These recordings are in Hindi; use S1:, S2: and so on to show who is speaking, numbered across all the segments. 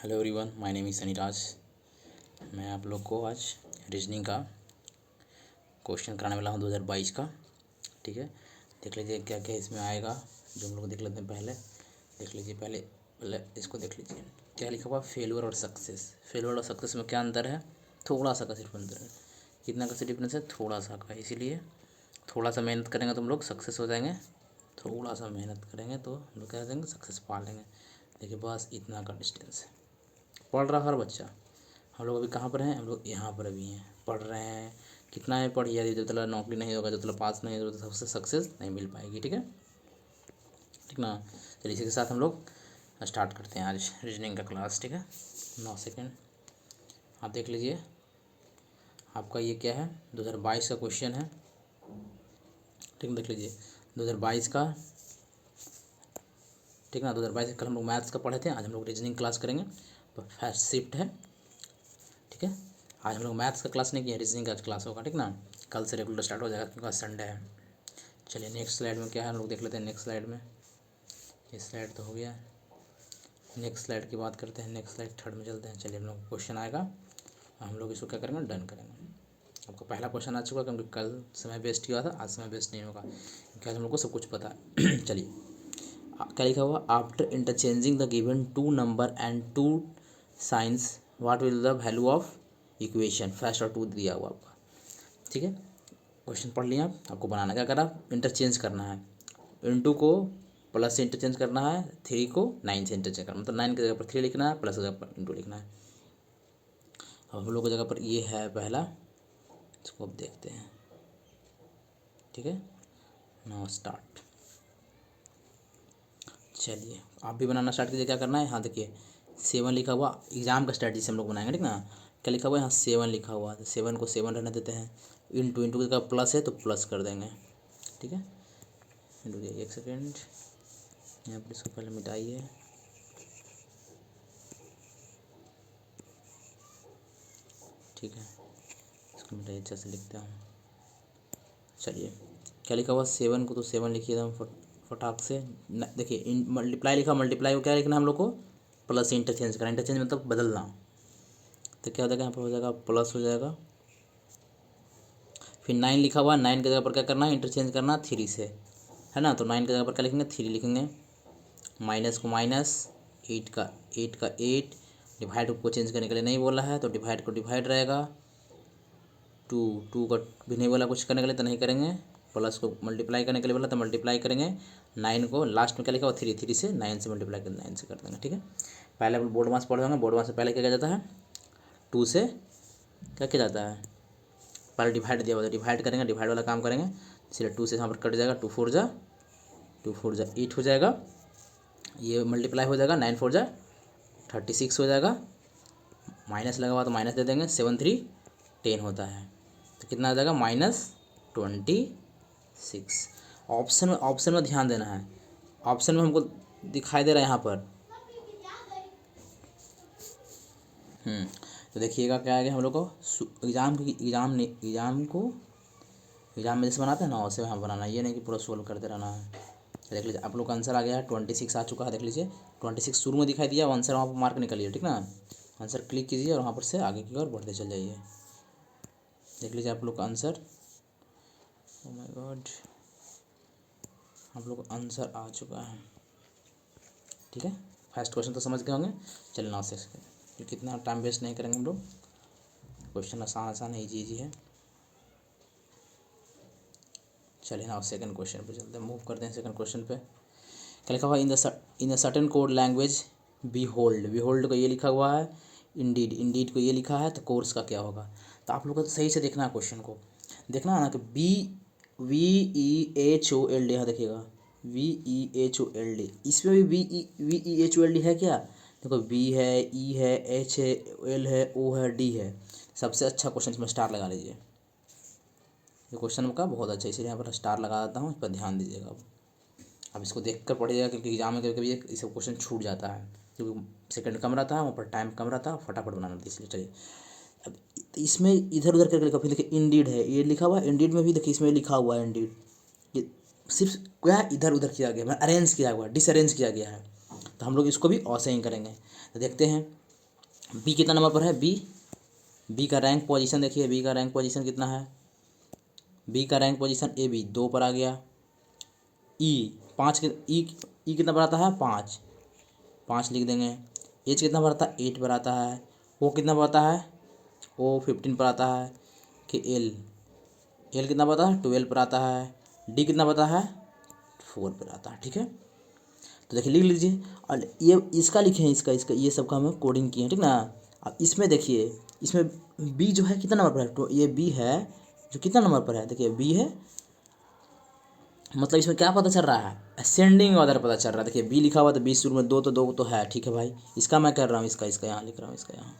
S1: Hello everyone, my name is Sunnyraj. मैं आप लोग को आज रीजनिंग का क्वेश्चन कराने वाला हूँ 2022 का। ठीक है, देख लीजिए क्या क्या इसमें आएगा, जो हम लोग देख लेते हैं। पहले देख लीजिए, पहले इसको देख लीजिए क्या लिखा हुआ, फेलियर और सक्सेस। फेलियर और सक्सेस में क्या अंतर है? थोड़ा सा का सिर्फ अंतर है। कितना का सिर्फ डिफरेंस है? थोड़ा सा का। इसीलिए थोड़ा सा मेहनत करेंगे तो हम लोग सक्सेस हो जाएंगे, थोड़ा सा मेहनत करेंगे तो हम लोग क्या हो जाएंगे, सक्सेस पा लेंगे। देखिए बस इतना का डिस्टेंस है। पढ़ रहा हर बच्चा। हम लोग अभी कहाँ पर हैं? हम लोग यहाँ पर अभी हैं, पढ़ रहे हैं। कितना है पढ़िए, यदि जब तक नौकरी नहीं होगा, जब तक पास नहीं होगा, तो सबसे सक्सेस नहीं मिल पाएगी। ठीक है, ठीक ना। चलिए इसी के साथ हम लोग स्टार्ट करते हैं आज रीजनिंग का क्लास। ठीक है, 9 सेकेंड आप देख लीजिए। आपका ये क्या है, 2022 का क्वेश्चन है। ठीक, देख लीजिए 2022 का। ठीक ना, 2022 कल हम लोग मैथ्स का पढ़े थे, आज हम लोग रीजनिंग क्लास करेंगे। तो फर्स्ट शिफ्ट है। ठीक है, आज हम लोग मैथ्स का क्लास नहीं किया, रीजनिंग का क्लास होगा। ठीक ना, कल से रेगुलर स्टार्ट हो जाएगा क्योंकि आज संडे है। चलिए नेक्स्ट स्लाइड में क्या है हम लोग देख लेते हैं। नेक्स्ट स्लाइड में, ये स्लाइड तो हो गया, नेक्स्ट स्लाइड की बात करते हैं। नेक्स्ट स्लाइड थर्ड में चलते हैं। चलिए हम लोग क्वेश्चन आएगा, हम लोग इसको क्या करेंगे, डन करेंगे। आपको पहला क्वेश्चन आ चुका क्योंकि कल समय वेस्ट किया था, आज समय वेस्ट नहीं होगा क्योंकि आज हम लोग को सब कुछ पता है। चलिए क्या लिखा हुआ, after interchanging the given two number and two signs what will the value of equation. First और टू दिया हुआ आपका। ठीक है, क्वेश्चन पढ़ लिया। आपको बनाना क्या करा, इंटरचेंज करना है। इंटू को प्लस से इंटरचेंज करना है, थ्री को नाइन से इंटरचेंज करना, मतलब नाइन की जगह पर थ्री लिखना है, प्लस की जगह पर इंटू लिखना है। अब हम लोग की जगह पर ये है पहला, इसको अब देखते हैं। ठीक है, नाउ स्टार्ट। चलिए आप भी बनाना स्टार्ट कीजिए। क्या करना है, हाँ देखिए 7 लिखा हुआ, एग्जाम का स्ट्रेटजी से हम लोग बनाएंगे। ठीक ना, क्या लिखा हुआ है यहाँ, 7 लिखा हुआ है, तो 7 को 7 रहने देते हैं। इंटू इंटू का प्लस है तो प्लस कर देंगे। ठीक है, इंटू दिया। एक सेकेंड, यहाँ पर इसको पहले मिटाइए। ठीक है, इसको मिटाइए, अच्छे से लिखता हूँ। चलिए क्या लिखा हुआ, 7 को तो 7 लिखिए एकदम फटाक से। देखिए मल्टीप्लाई लिखा, मल्टीप्लाई को क्या लिखना है हम लोग को, प्लस से इंटरचेंज करना। इंटरचेंज मतलब बदलना, तो क्या हो जाएगा यहाँ पर, हो जाएगा प्लस हो जाएगा। फिर 9 लिखा हुआ, 9 की जगह पर क्या करना है, इंटरचेंज करना 3 से, है ना। तो 9 की जगह पर क्या लिखेंगे, 3 लिखेंगे। माइनस को माइनस, 8 का 8, डिवाइड को चेंज करने के लिए नहीं बोला है तो डिवाइड को डिवाइड रहेगा। 2 का भी नहीं बोला कुछ करने के लिए तो नहीं करेंगे। प्लस को मल्टीप्लाई करने के लिए बोला तो मल्टीप्लाई करेंगे। 9 को लास्ट में क्या लिखा हुआ, 3 से 9 से मल्टीप्लाई कर 9 से कर देंगे। ठीक है, पहले आप बोर्ड मास पढ़ होंगे, बोर्ड मास से पहले क्या किया जाता है, 2 से क्या किया जाता है, पहले डिवाइड दिया हुआ था, डिवाइड करेंगे, डिवाइड वाला काम करेंगे। इसलिए 2 से यहाँ पर कट जाएगा, 2 4 जा 8 हो जाएगा। ये मल्टीप्लाई हो जाएगा, 9 4 जा 36 हो जाएगा। माइनस लगा हुआ तो माइनस दे देंगे, 7 3 10 होता है, तो कितना आ जाएगा, -26। ऑप्शन में ध्यान देना है। ऑप्शन में हमको दिखाई दे रहा है यहाँ पर। तो देखिएगा क्या आएगा हम लोग को, एग्जाम में जैसे बनाते हैं ना वैसे वहाँ बनाना, ये नहीं कि पूरा सोल्व करते रहना है। देख लीजिए आप लोग का आंसर आ गया है, 26 आ चुका है। देख लीजिए 26 शुरू में दिखाई दिया, आंसर वहाँ पर मार्क निकालिए। ठीक ना, आंसर क्लिक कीजिए और वहाँ पर से आगे की ओर बढ़ते चल जाइए। देख लीजिए आप लोग का आंसर, ओह माय गॉड, आप लोग का आंसर आ चुका है। ठीक है, फर्स्ट क्वेश्चन तो समझ गए होंगे। चलिए नाउ सेकंड, कितना टाइम वेस्ट नहीं करेंगे हम लोग, क्वेश्चन आसान है, इजी है। चलिए नाउ सेकंड क्वेश्चन पे चलते हैं, मूव करते हैं सेकंड क्वेश्चन पे। क्या लिखा हुआ, in the certain code language B hold को ये लिखा हुआ है, इंडीड को ये लिखा है, तो कोर्स का क्या होगा। तो आप लोग को तो सही से देखना है क्वेश्चन को, देखना है ना कि VEHOLD, यहाँ देखिएगा VEHOLD, इसमें भी VEHOLD है क्या, देखो B है, E है, H है, L है, O है, D है। सबसे अच्छा क्वेश्चन इसमें स्टार लगा लीजिए। ये क्वेश्चन का बहुत अच्छा है, इसलिए यहाँ पर स्टार लगा देता हूँ, इस पर ध्यान दीजिएगा। अब इसको देख कर पढ़िएगा क्योंकि एग्जाम में कभी कभी ये सब क्वेश्चन छूट जाता है, क्योंकि सेकंड कम रहता है, वहाँ पर टाइम कम रहता है, फटाफट बनाना था इसलिए। चलिए अब इसमें इधर उधर करके लिखा, फिर देखिए इंडीड है, ये लिखा हुआ है, इंडीड में भी देखिए इसमें लिखा हुआ है इंडीड, ये सिर्फ क्या इधर उधर किया गया, मतलब अरेंज किया हुआ है, डिसअरेंज किया गया है। तो हम लोग इसको भी ऐसे ही करेंगे। तो देखते हैं बी कितना नंबर पर है, बी का रैंक पोजीशन देखिए, बी का रैंक पोजीशन कितना है, बी का रैंक पोजीशन ए बी 2 पर आ गया। ई 5 के ई कितना पर आता है, 5, 5 लिख देंगे। एच कितना पर आता है, 8 पर आता है। ओ कितना पर आता है, ओ 15 पर आता है। कि एल कितना पर आता है, 12 पर आता है। डी कितना पता है, 4 पर आता है। ठीक है, तो देखिए लिख लीजिए। और ये इसका लिखे हैं, इसका ये सब का हमें कोडिंग किए हैं, ठीक ना। अब इसमें देखिए, इसमें बी जो है कितना नंबर पर है, तो ये बी है जो कितना नंबर पर है, देखिए बी है, मतलब इसमें क्या पता चल रहा है, असेंडिंग ऑर्डर पता चल रहा है। देखिए बी लिखा हुआ तो 20 शुरू में, दो तो है, ठीक है भाई। इसका मैं कर रहा हूँ, इसका यहाँ लिख रहा हूँ, इसका यहाँ,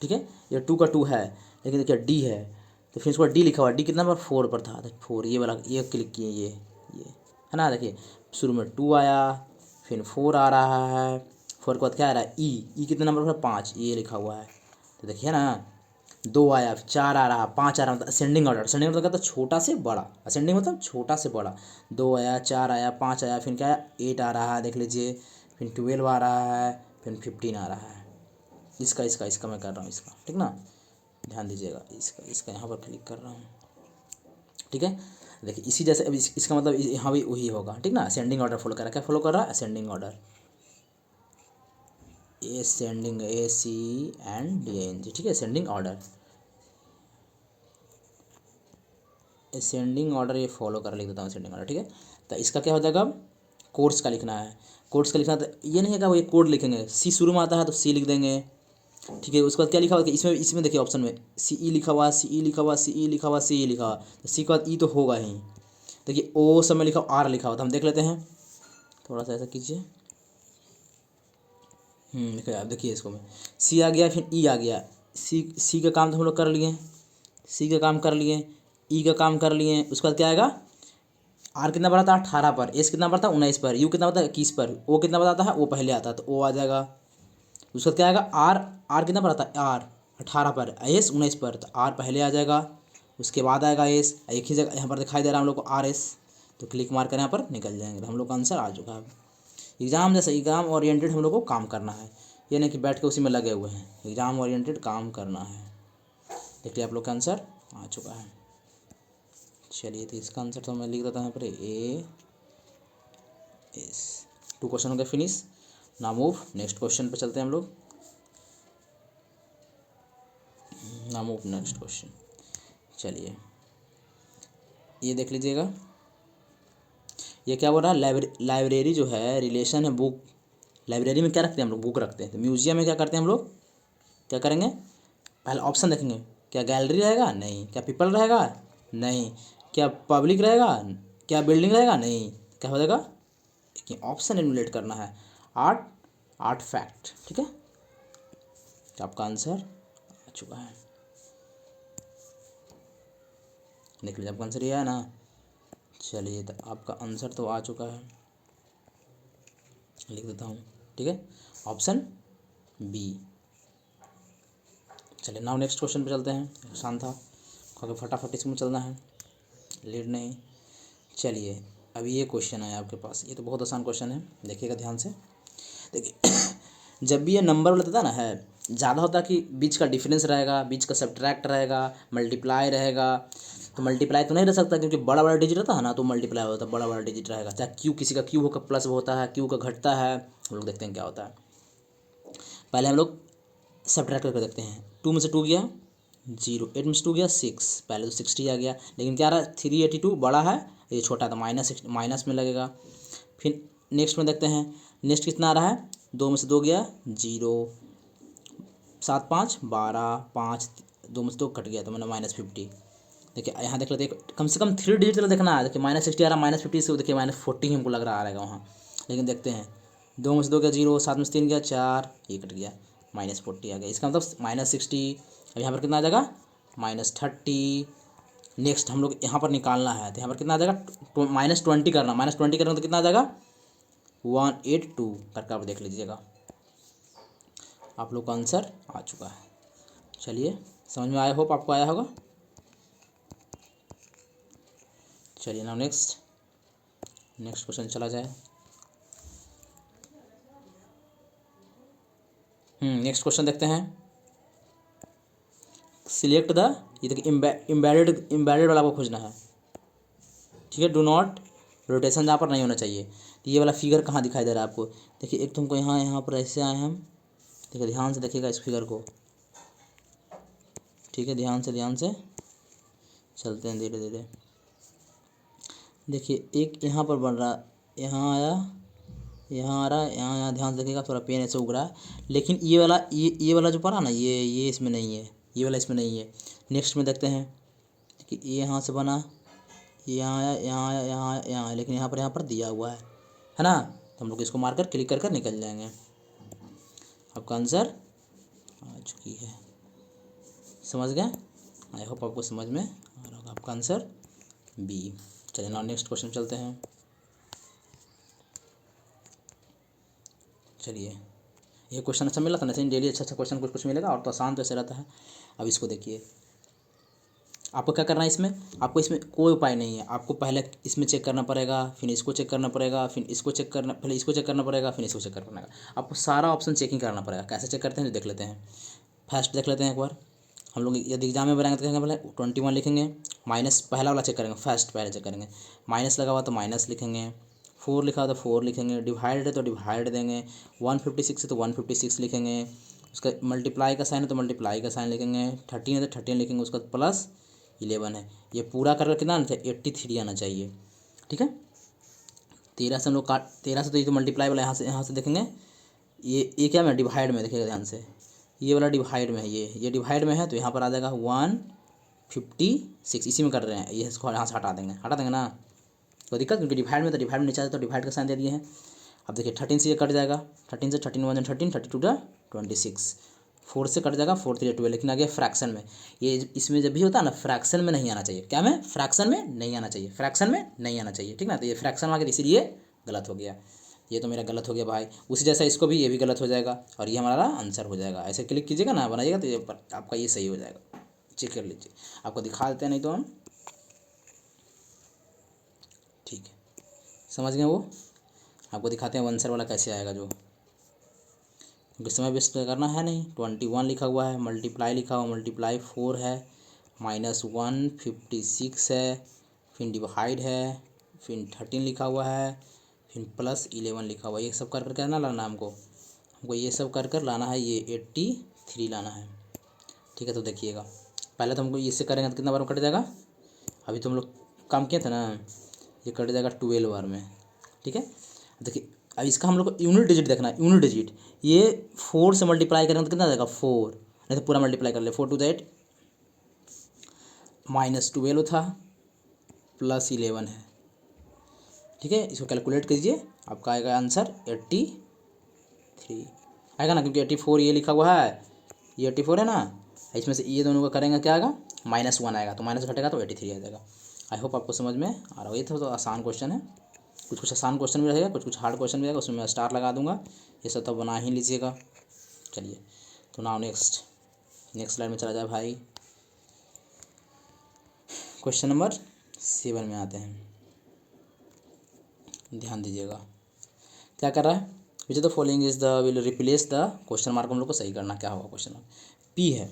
S1: ठीक है। ये 2 का 2 है, लेकिन देखिए डी है, तो फिर इसको डी लिखा हुआ, डी कितना नंबर 4 पर था, 4, ये वाला ये क्लिक किए, ये है ना। देखिए शुरू में 2 आया, फिर 4 आ रहा है, 4 के बाद क्या आ रहा है, ई कितने नंबर पर, 5, ये लिखा हुआ है। तो देखिए ना, 2 आया, फिर 4 आ रहा, 5 आ रहा, मतलब असेंडिंग ऑर्डर। असेंडिंग मतलब क्या, छोटा से बड़ा, असेंडिंग मतलब छोटा से बड़ा। 2 आया, 4 आया, 5 आया, फिर क्या आया, 8 आ रहा है, देख लीजिए, फिर 12 आ रहा है, फिर 15 आ रहा है। इसका मैं कर रहा हूँ, इसका, ठीक ना, ध्यान दीजिएगा। इसका यहाँ पर क्लिक कर रहा हूँ, ठीक है। देखिए इसी जैसे अब इसका मतलब यहाँ भी वही होगा, ठीक ना। असेंडिंग ऑर्डर फॉलो कर रहा है, क्या फॉलो कर रहा है, असेंडिंग ऑर्डर, असेंडिंग, ACNDING, ठीक है, असेंडिंग ऑर्डर, असेंडिंग ऑर्डर ये फॉलो कर, लिख देता हूँ असेंडिंग ऑर्डर, ठीक है। तो इसका क्या हो जाएगा, अब कोर्स का लिखना है। कोर्स का लिखना, तो ये नहीं है कि वो ये कोड लिखेंगे, सी शुरू में आता है तो सी लिख देंगे, ठीक है। उसके बाद क्या लिखा हुआ है, इसमें देखिए ऑप्शन में सी ई लिखा हुआ, सी ई लिखा हुआ, सी ई लिखा हुआ, सी ई लिखा हुआ, तो सी के बाद ई तो होगा ही। देखिए ओ सब में लिखा हुआ, आर लिखा हुआ, तो हम देख लेते हैं, थोड़ा सा ऐसा कीजिए। देखिए आप देखिए, इसको में सी आ गया, फिर ई आ गया। सी का काम तो हम लोग कर लिए, सी का काम कर लिए, ई का काम कर लिए। उसके बाद क्या आएगा, आर कितना बढ़ा था, 18 पर, एस कितना बढ़ा था, 19 पर, यू कितना बढ़ा था, 21 पर, ओ कितना बताता है, वो पहले आता है, तो ओ आ जाएगा। उसके बाद क्या आएगा, आर कितना बढ़ा था, आर 18 पर, एस 19 पर, तो आर पहले आ जाएगा। उसके बाद आएगा एस, एक ही जगह यहाँ पर दिखाई दे रहा है हम लोग को आर एस, तो क्लिक मार कर यहाँ पर निकल जाएंगे, तो हम लोग का आंसर आ चुका है। एग्ज़ाम जैसे एग्ज़ाम ओरिएंटेड हम लोग को काम करना है, ये नहीं कि बैठ के उसी में लगे हुए हैं, एग्ज़ाम ओरिएंटेड काम करना है। देखिए आप लोग का आंसर आ चुका है। चलिए, तो इसका आंसर तो मैं लिख देता हूँ यहाँ पर, ए एस। 2 क्वेश्चन हो गए फिनिश। ना मूव, नेक्स्ट क्वेश्चन पे चलते हैं हम लोग। ना मूव, नेक्स्ट क्वेश्चन। चलिए ये देख लीजिएगा, ये क्या बोल रहा है, लाइब्रेरी जो है रिलेशन है बुक। लाइब्रेरी में क्या रखते हैं हम लोग, बुक रखते हैं। तो म्यूजियम में क्या करते हैं हम लोग, क्या करेंगे, पहले ऑप्शन देखेंगे, क्या गैलरी रहेगा, नहीं, क्या पीपल रहेगा, नहीं, क्या पब्लिक रहेगा, क्या बिल्डिंग रहेगा, नहीं, क्या हो जाएगा, देखिए ऑप्शन एनुलेट करना है, आर्ट, आर्ट फैक्ट, ठीक है। तो आपका आंसर आ चुका है, देख लीजिए आपका आंसर ये है ना। चलिए, तो आपका आंसर तो आ चुका है, लिख देता हूँ, ठीक है, ऑप्शन बी। चलिए नाउ नेक्स्ट क्वेश्चन पे चलते हैं, आसान था, क्योंकि फटाफट इसमें चलना है, लेट नहीं। चलिए अभी ये क्वेश्चन है आपके पास, ये तो बहुत आसान क्वेश्चन है, देखिएगा ध्यान से। देखिए जब भी ये नंबर वाला देता ना है, ज़्यादा होता है कि बीच का डिफरेंस रहेगा, बीच का सब्ट्रैक्ट रहेगा, मल्टीप्लाई रहेगा। तो मल्टीप्लाई तो नहीं रह सकता, क्योंकि बड़ा बड़ा डिजिट रहता है ना, तो मल्टीप्लाई होता है, बड़ा बड़ा डिजिट रहेगा। चाहे क्यू, किसी का क्यू होकर प्लस होता है, क्यू का घटता है, हम लोग देखते हैं क्या होता है। पहले हम लोग सब्ट्रैक्ट करके देखते हैं, 2 में से 2 गया 0, 8 में से 2 गया 6, पहले तो 60 आ गया, लेकिन क्या रहा 382 बड़ा है, ये छोटा था, माइनस में लगेगा। फिर नेक्स्ट में देखते हैं, नेक्स्ट कितना आ रहा है, 2 में से 2 गया 0, 7 5 12, 5 2 में से 2 कट गया, तो मैंने -50। देखिए यहाँ देख लेते हैं, कम से कम 3 डिजिट देखना है। देखिए -60 आ रहा, -50 से देखिए -40 हमको लग रहा आ रहेगा वहाँ, लेकिन देखते हैं, 2 में से 2 गया 0, 7 में से 3 गया 4, ये कट गया, -40 आ गया, इसका मतलब -60। अब यहाँ पर कितना आ जाएगा, -30। नेक्स्ट हम लोग यहाँ पर निकालना है, तो यहाँ पर कितना आ जाएगा, -20 करना, -20 करना तो कितना आ जाएगा, 182 करके आप देख लीजिएगा, आप लोग का आंसर आ चुका है। चलिए समझ में आया, होप आपको आया होगा। चलिए ना नेक्स्ट क्वेश्चन चला जाए। नेक्स्ट क्वेश्चन देखते हैं। सिलेक्ट द, ये देखिए इम्बेडेड वाला आपको खोजना है, ठीक है। डू नॉट रोटेशन जहाँ पर नहीं होना चाहिए। तो ये वाला फिगर कहाँ दिखाई दे रहा है आपको? देखिए एक तुमको यहाँ पर ऐसे आए हम, देखिए ध्यान से देखिएगा इस फिगर को, ठीक है। ध्यान से चलते हैं धीरे धीरे। देखिए एक यहाँ पर बन रहा, यहाँ आया, यहाँ आ रहा है, यहाँ ध्यान से देखिएगा, थोड़ा पेन ऐसे उग रहा है, लेकिन ये वाला जो पड़ा ना, ये इसमें नहीं है, ये वाला इसमें नहीं है। नेक्स्ट में देखते हैं कि ये यहाँ से बना, यहाँ आया, यहाँ आया, यहाँ आया, यहाँ आया, लेकिन यहाँ पर दिया हुआ है ना। तो हम लोग इसको मारकर क्लिक कर निकल जाएंगे। आपका आंसर आ चुकी है, समझ गए? आई होप आपको समझ में आ रहा होगा। आपका आंसर बी। चलिए ना नेक्स्ट क्वेश्चन चलते हैं। चलिए ये क्वेश्चन अच्छा मिला था ना, डेली अच्छा क्वेश्चन कुछ मिलेगा, और तो आसान तो ऐसे रहता है। अब इसको देखिए, आपको क्या करना है इसमें, आपको इसमें कोई उपाय नहीं है। आपको पहले इसमें चेक करना पड़ेगा, फिर इसको चेक करना पड़ेगा, फिर इसको चेक करना, पहले इसको चेक करना पड़ेगा, फिर इसको चेक करना पड़ेगा। आपको सारा ऑप्शन चेकिंग करना पड़ेगा। कैसे चेक करते हैं देख लेते हैं। फर्स्ट देख लेते हैं एक बार। हम लोग यदि एग्जाम में बनाएंगे तो कहेंगे पहले 21 लिखेंगे, माइनस पहला वाला चेक करेंगे, फर्स्ट पहले चेक करेंगे। माइनस लगा हुआ तो माइनस लिखेंगे, 4 लिखा हुआ तो 4 लिखेंगे, डिवाइड है तो डिवाइड देंगे, 156 है तो 156 लिखेंगे, उसका मल्टीप्लाई का साइन है तो मल्टीप्लाई का साइन लिखेंगे, 13 है तो 13 लिखेंगे, उसका प्लस 11 है। ये पूरा करके कितना आना चाहिए? 83 आना चाहिए, ठीक है। 13 से हम लोग काट, 13 से तो ये तो मल्टीप्लाई वाला यहाँ से देखेंगे, ये क्या में डिवाइड में, देखिएगा ध्यान से, ये वाला डिवाइड में है, ये डिवाइड में है, तो यहाँ पर आ जाएगा 156, इसी में कर रहे हैं, ये इसको यहाँ से हटा देंगे ना, कोई दिक्कत, क्योंकि डिवाइड में तो डिवाइड में नीचे आता तो डिवाइड का साइन दे दिए हैं। अब देखिए 13 से ये कट जाएगा, 13 से 13 1 13, 32 26, 4 से कट जाएगा, 4 3 12, लेकिन आगे फ्रैक्शन में, ये इसमें जब भी होता है ना, फ्रैक्शन में नहीं आना चाहिए। क्या में? फ्रैक्शन में नहीं आना चाहिए, फ्रैक्शन में नहीं आना चाहिए, ठीक ना। तो ये फ्रैक्शन में आ गया, इसीलिए गलत हो गया, ये तो मेरा गलत हो गया भाई। उसी जैसा इसको भी, ये भी गलत हो जाएगा, और ये हमारा आंसर हो जाएगा। ऐसे क्लिक कीजिएगा ना, बनाइएगा, तो ये आपका ये सही हो जाएगा। चेक कर लीजिए, आपको दिखा देते हैं नहीं तो हम, ठीक है, समझ गए। वो आपको दिखाते हैं आंसर वाला कैसे आएगा, जो क्योंकि समय वेस्ट करना है नहीं। 21 लिखा हुआ है, मल्टीप्लाई लिखा हुआ, मल्टीप्लाई 4 है, माइनस 156 है, फिर डिवाइड है, फिर 13 लिखा हुआ है, फिर प्लस 11 लिखा हुआ है। ये सब कर कर ना लाना हमको ये सब कर लाना है, ये 83 लाना है, ठीक है। तो देखिएगा, पहले तो हमको इससे करेंगे तो कितना बार कट जाएगा, अभी तो हम लोग काम किए थे ना, ये कट जाएगा 12 बार में, ठीक है। देखिए अब इसका हम लोग को यूनिट डिजिट देखना है, यूनिट डिजिट, ये 4 से मल्टीप्लाई करेंगे तो कितना जाएगा 4, नहीं तो पूरा मल्टीप्लाई कर ले, 4 2 8 माइनस 12 था, प्लस 11 है, ठीक है। इसको कैलकुलेट कीजिए, आपका आएगा आंसर 83 आएगा ना, क्योंकि 84 ये लिखा हुआ है, ये 84 है ना, इसमें से ये दोनों का करेंगे क्या आएगा, -1 आएगा, तो माइनस घटेगा तो 83 आ जाएगा। आई होप आपको समझ में आ रहा हो। ये तो आसान क्वेश्चन है, कुछ आसान क्वेश्चन भी रहेगा, कुछ हार्ड क्वेश्चन भी रहेगा, उसमें मैं स्टार लगा दूंगा, ये सब तो बना ही लीजिएगा। चलिए तो नाउ नेक्स्ट लाइन में चला जाए भाई, क्वेश्चन नंबर 7 में आते हैं। ध्यान दीजिएगा क्या कर रहा है, विच the following is the will replace the question mark, हम लोग को सही करना, क्या होगा क्वेश्चन मार्क, पी है,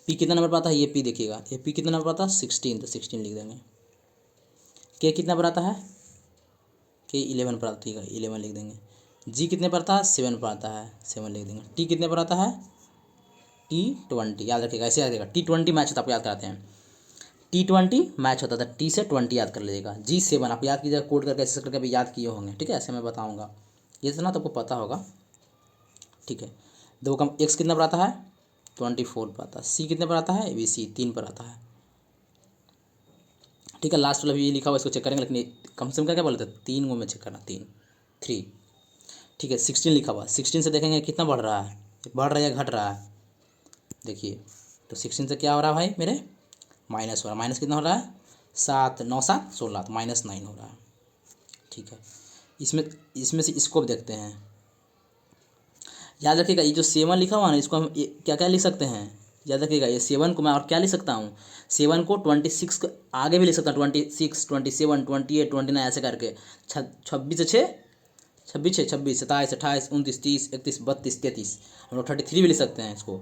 S1: पी कितना नंबर पर आता है, ये पी देखिएगा, ये पी कितना नंबर पर आता है 16, तो 16 लिख देंगे। के कितना पर आता है, के 11 पर आता है, ठीक है 11 लिख देंगे। जी कितने पर आता है 7 पर आता है, 7 लिख देंगे। टी कितने पर आता है, T20, याद रखिएगा, ऐसे याद रखिएगा, T20 मैच होता है, आपको याद कराते हैं, T20 मैच होता था, टी से 20 याद कर लीजिएगा, G7 आप याद कीजिएगा, कोड करके ऐसे करके अभी याद किए होंगे, ठीक है, ऐसे मैं बताऊँगा, ये तो ना तो आपको पता होगा, ठीक है। दो कम एक्स कितना पर आता है 24 पर आता है, सी कितने पर आता है, ABC 3 पर आता है, ठीक है। लास्ट वाला भी ये लिखा हुआ, इसको चेक करेंगे, लेकिन कम से कम क्या बोलते हैं, 3 में चेक करना, 3, ठीक है। 16 लिखा हुआ, 16 से देखेंगे कितना बढ़ रहा है, बढ़ रहा है या घट रहा है, देखिए तो 16 से क्या हो रहा है भाई मेरे, माइनस हो रहा है, माइनस कितना हो रहा है 7 9 7 16, तो -9 हो रहा है, ठीक है। इसमें से इसको भी देखते हैं, याद रखिएगा, ये जो 7 लिखा हुआ है ना, इसको हम क्या क्या लिख सकते हैं, याद रखिएगा, ये 7 को मैं और क्या लिख सकता हूँ, 7 को 26 को आगे भी लिख सकता हूँ, 26 27 28 29 ऐसे करके, 26 से 6 26 6 26 27 28 29 30 31 32 33, हम लोग 33 भी लिख सकते हैं इसको।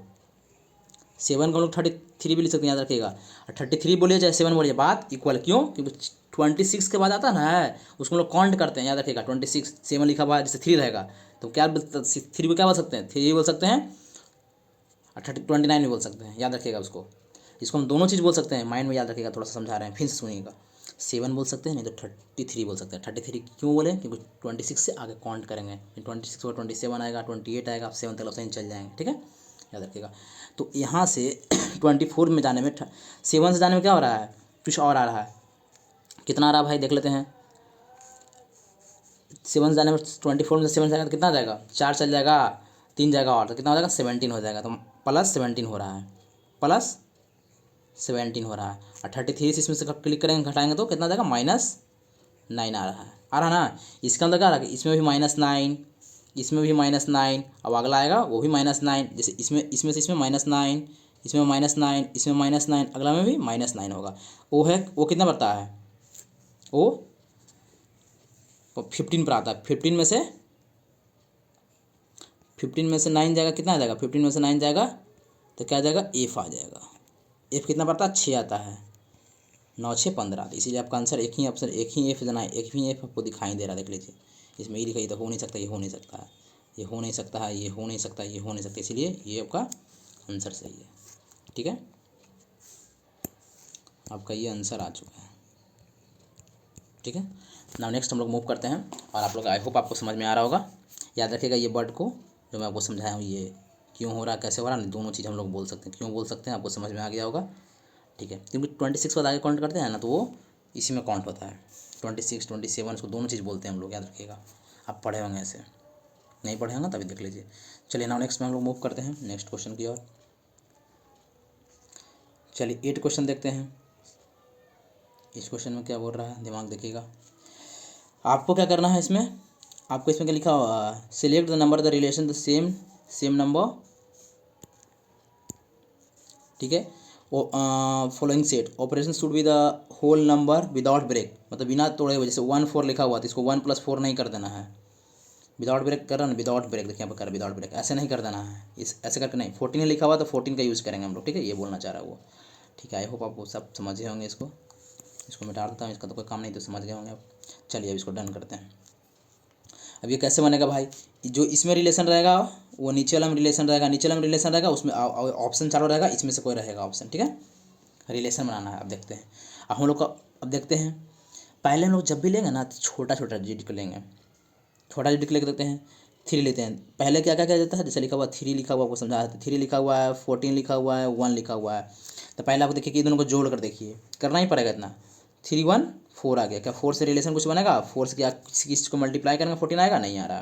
S1: 7 को हम लोग 33 भी लिख सकते हैं, याद रखिएगा। और 33 बोलिए चाहे 7 बोलिए, बात इक्वल, क्यों? क्योंकि 26 के बाद आता ना है, उसको हम लोग काउंट करते हैं, याद रखिएगा। 26 7 लिखा हुआ है, जैसे 3 रहेगा तो क्या 3 को क्या बोल सकते हैं? 3 बोल सकते हैं, और 29 भी बोल सकते हैं, याद रखिएगा उसको। इसको हम दोनों चीज़ बोल सकते हैं, माइंड में याद रखिएगा, थोड़ा सा समझा रहे हैं, फिर से सुनिएगा। 7 बोल सकते हैं, नहीं तो 33 बोल सकते हैं। 33 क्यों बोले? क्योंकि 26 से आगे काउंट करेंगे, 26 और 27 आएगा, 28 आएगा, आप 7 तक सही चल जाएंगे, ठीक है, याद रखिएगा। तो यहाँ से 24 में जाने में 7 से जाने में क्या हो रहा है? कुछ और आ रहा है, कितना आ रहा है भाई, देख लेते हैं। 7 से जाने में 24 में 7 जाएगा तो कितना जाएगा? 4 चल जाएगा, 3 जाएगा और, तो कितना हो जाएगा? 17 हो जाएगा। तो प्लस 17 हो रहा है, प्लस 17 हो रहा है। और 33 से इसमें से क्लिक करेंगे, घटाएंगे तो कितना जाएगा? -9 आ रहा है, आ रहा ना। इसके अंदर क्या आ रहा है? इसमें भी -9, इसमें भी -9, अब अगला आएगा वो भी -9, जैसे इसमें से इसमें -9, इसमें -9, इसमें -9, अगला में भी -9 होगा। वो है, वो कितना बढ़ता है? वो 15 पर आता है। 15 में से 9 जाएगा, कितना आ जाएगा? 15 में से 9 जाएगा तो क्या आ जाएगा? एफ आ जाएगा। एफ कितना पड़ता है? 6 आता है। 9 6 15, इसीलिए आपका आंसर एक ही ऑप्शन, एक ही एफ देना है, एक ही एफ आपको दिखाई दे रहा है, देख लीजिए। इसमें ये लिखा, ये तो हो नहीं सकता, ये हो नहीं सकता है, ये हो नहीं सकता है, ये हो नहीं सकता, ये हो नहीं सकता, इसीलिए ये आपका आंसर सही है, ठीक है। आपका ये आंसर आ चुका है, ठीक है। नाउ नेक्स्ट हम लोग मूव करते हैं, और आप लोग, आई होप आपको समझ में आ रहा होगा। याद रखिएगा ये वर्ड को जो मैं आपको समझाया हूँ, ये क्यों हो रहा है, कैसे हो रहा है, दोनों चीज़ हम लोग बोल सकते हैं। क्यों बोल सकते हैं, आपको समझ में आ गया होगा, ठीक है। क्योंकि 26 के बाद आगे काउंट करते हैं ना, तो वो इसी में काउंट होता है। 26 27 उसको दोनों चीज़ बोलते हैं हम लोग, याद रखिएगा। आप पढ़े होंगे ऐसे, नहीं पढ़े होंगे तभी देख लीजिए। चलिए नाउ नेक्स्ट में हम लोग मूव करते हैं नेक्स्ट क्वेश्चन की ओर। चलिए 8 क्वेश्चन देखते हैं। इस क्वेश्चन में क्या बोल रहा है, दिमाग देखिएगा। आपको क्या करना है इसमें, आपको इसमें क्या लिखा हुआ? Select the number the relation the same number, ठीक है। Following set operation should be the whole number without break, मतलब बिना तोड़े हुए। जैसे 1 4 लिखा हुआ तो इसको 1 + 4 नहीं कर देना है, विदाउट ब्रेक कर रहा ना, विदाउट ब्रेक, देखिए यहाँ पर कर विदाउट ब्रेक, ऐसे नहीं कर देना है, इस ऐसे करके नहीं। 14 लिखा हुआ तो 14 का यूज़ करेंगे हम लोग, ठीक है, ये बोलना चाह रहा है वो, ठीक है। आई होप आपको सब समझ गए होंगे। इसको मिटा देता हूँ, इसका तो कोई काम नहीं, तो समझ गए होंगे आप। चलिए अब इसको डन करते हैं। अब ये कैसे बनेगा भाई? जो इसमें रिलेशन रहेगा वो नीचे वाला में रिलेशन रहेगा, नीचे वाला में रिलेशन रहेगा, उसमें ऑप्शन चालू रहेगा, इसमें से कोई रहेगा ऑप्शन, ठीक है। रिलेशन बनाना है, अब देखते हैं। अब हम लोग का, अब देखते हैं, पहले हम लोग जब भी लेंगे ना तो छोटा छोटा डिजिट को लेंगे, छोटा डिजिट लेके देखते हैं। 3 लेते हैं, पहले क्या क्या किया जाता है, जैसे लिखा हुआ 3 लिखा हुआ, आपको समझा है, 3 लिखा हुआ है, 14 लिखा हुआ है, 1 लिखा हुआ है। तो पहले आप देखिए कि दोनों को जोड़ कर देखिए, करना ही पड़ेगा इतना। 3 1 4 आ गया, क्या 4 से रिलेशन कुछ बनेगा? 4 से क्या किसी चीज़ को मल्टीप्लाई करेंगे 14 आएगा? नहीं आ रहा।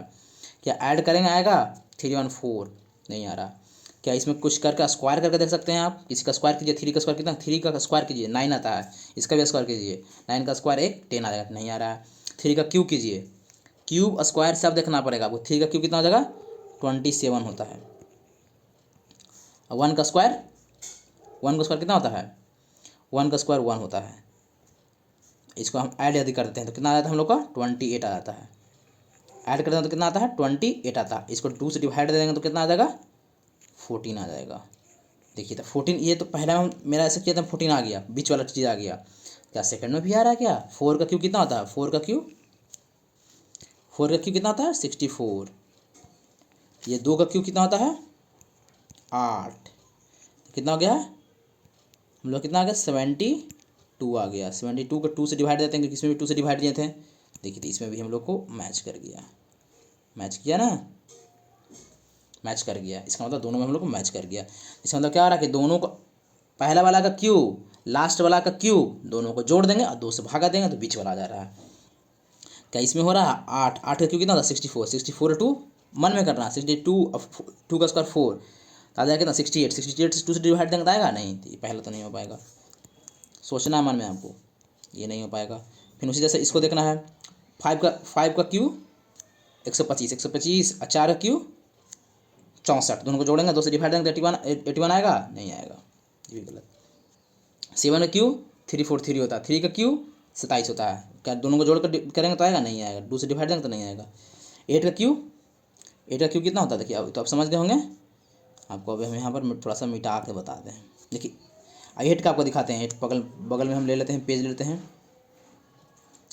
S1: क्या ऐड करेंगे आएगा? 3 1 4 नहीं आ रहा। क्या इसमें कुछ करके स्क्वायर करके देख सकते हैं आप? किसी का स्क्वायर कीजिए, 3 का स्क्वायर कितना? 3 का स्क्वायर कीजिए 9 आता है, इसका भी स्क्वायर कीजिए, 9 का स्क्वायर 10 आ जाएगा, नहीं आ रहा है। 3 का क्यूब कीजिए, क्यूब स्क्वायर सब देखना पड़ेगा आपको। 3 का क्यूब कितना हो जाएगा? 27 होता है। 1 का स्क्वायर, 1 का स्क्वायर कितना होता है? 1 का स्क्वायर 1 होता है। इसको हम ऐड यदि करते हैं तो कितना आ जाता है हम लोग का? 28 आ जाता है। ऐड करते हैं तो कितना आता है? 28 आता है। इसको 2 से डिवाइड देंगे तो कितना आ जाएगा? 14 आ जाएगा। देखिए तो 14, ये तो पहला मेरा ऐसा किया था 14 आ गया, बीच वाला चीज़ आ गया। क्या सेकंड में भी आ रहा है क्या? 4 का क्यूब कितना होता है? 4 का क्यूब कितना होता है? 64। ये 2 का क्यूब कितना होता है? 8। कितना हो गया? हम लोग कितना आ गया? 72 आ गया। 72 को 2 से डिवाइड देते हैं, क्योंकि इसमें भी 2 से डिवाइड दिए थे। देखिए तो इसमें भी हम लोग को मैच कर गया, मैच किया ना, मैच कर गया। इसका मतलब दोनों में हम लोग को मैच कर गया। इसका मतलब क्या आ रहा है कि दोनों को, पहला वाला का क्यूब लास्ट वाला का क्यूब दोनों को जोड़ देंगे और 2 से भागा देंगे तो बीच वाला आ जा रहा है। क्या इसमें हो रहा है? 8 का क्यूब कितना था? 64। 64 2 मन में करना, 62 2 का स्क्वायर 4 आ जाएगा कितना? 68। 68 से 2 से डिवाइड देंगे तो आएगा नहीं, तो ये पहला तो नहीं हो पाएगा, सोचना मन में आपको, ये नहीं हो पाएगा। फिर उसी जैसे इसको देखना है, 5 का क्यूब 125, 125 और 4 का क्यूब 64, दोनों को जोड़ेंगे 2 से डिवाइड देंगे तो 81 आएगा, नहीं आएगा, ये भी गलत। 7 का क्यूब 343 होता है, 3 का क्यूब 27 होता है। क्या दोनों को जोड़ कर करेंगे तो आएगा? नहीं आएगा। 2 से डिवाइड देंगे तो नहीं आएगा। एट का क्यू कितना होता है देखिए, अब तो आप समझ गए होंगे। आपको अब हम यहाँ पर थोड़ा सा मिटा के बताते हैं। देखिए 8 का आपको दिखाते हैं, 8 बगल बगल में हम ले लेते हैं, पेज ले लेते हैं,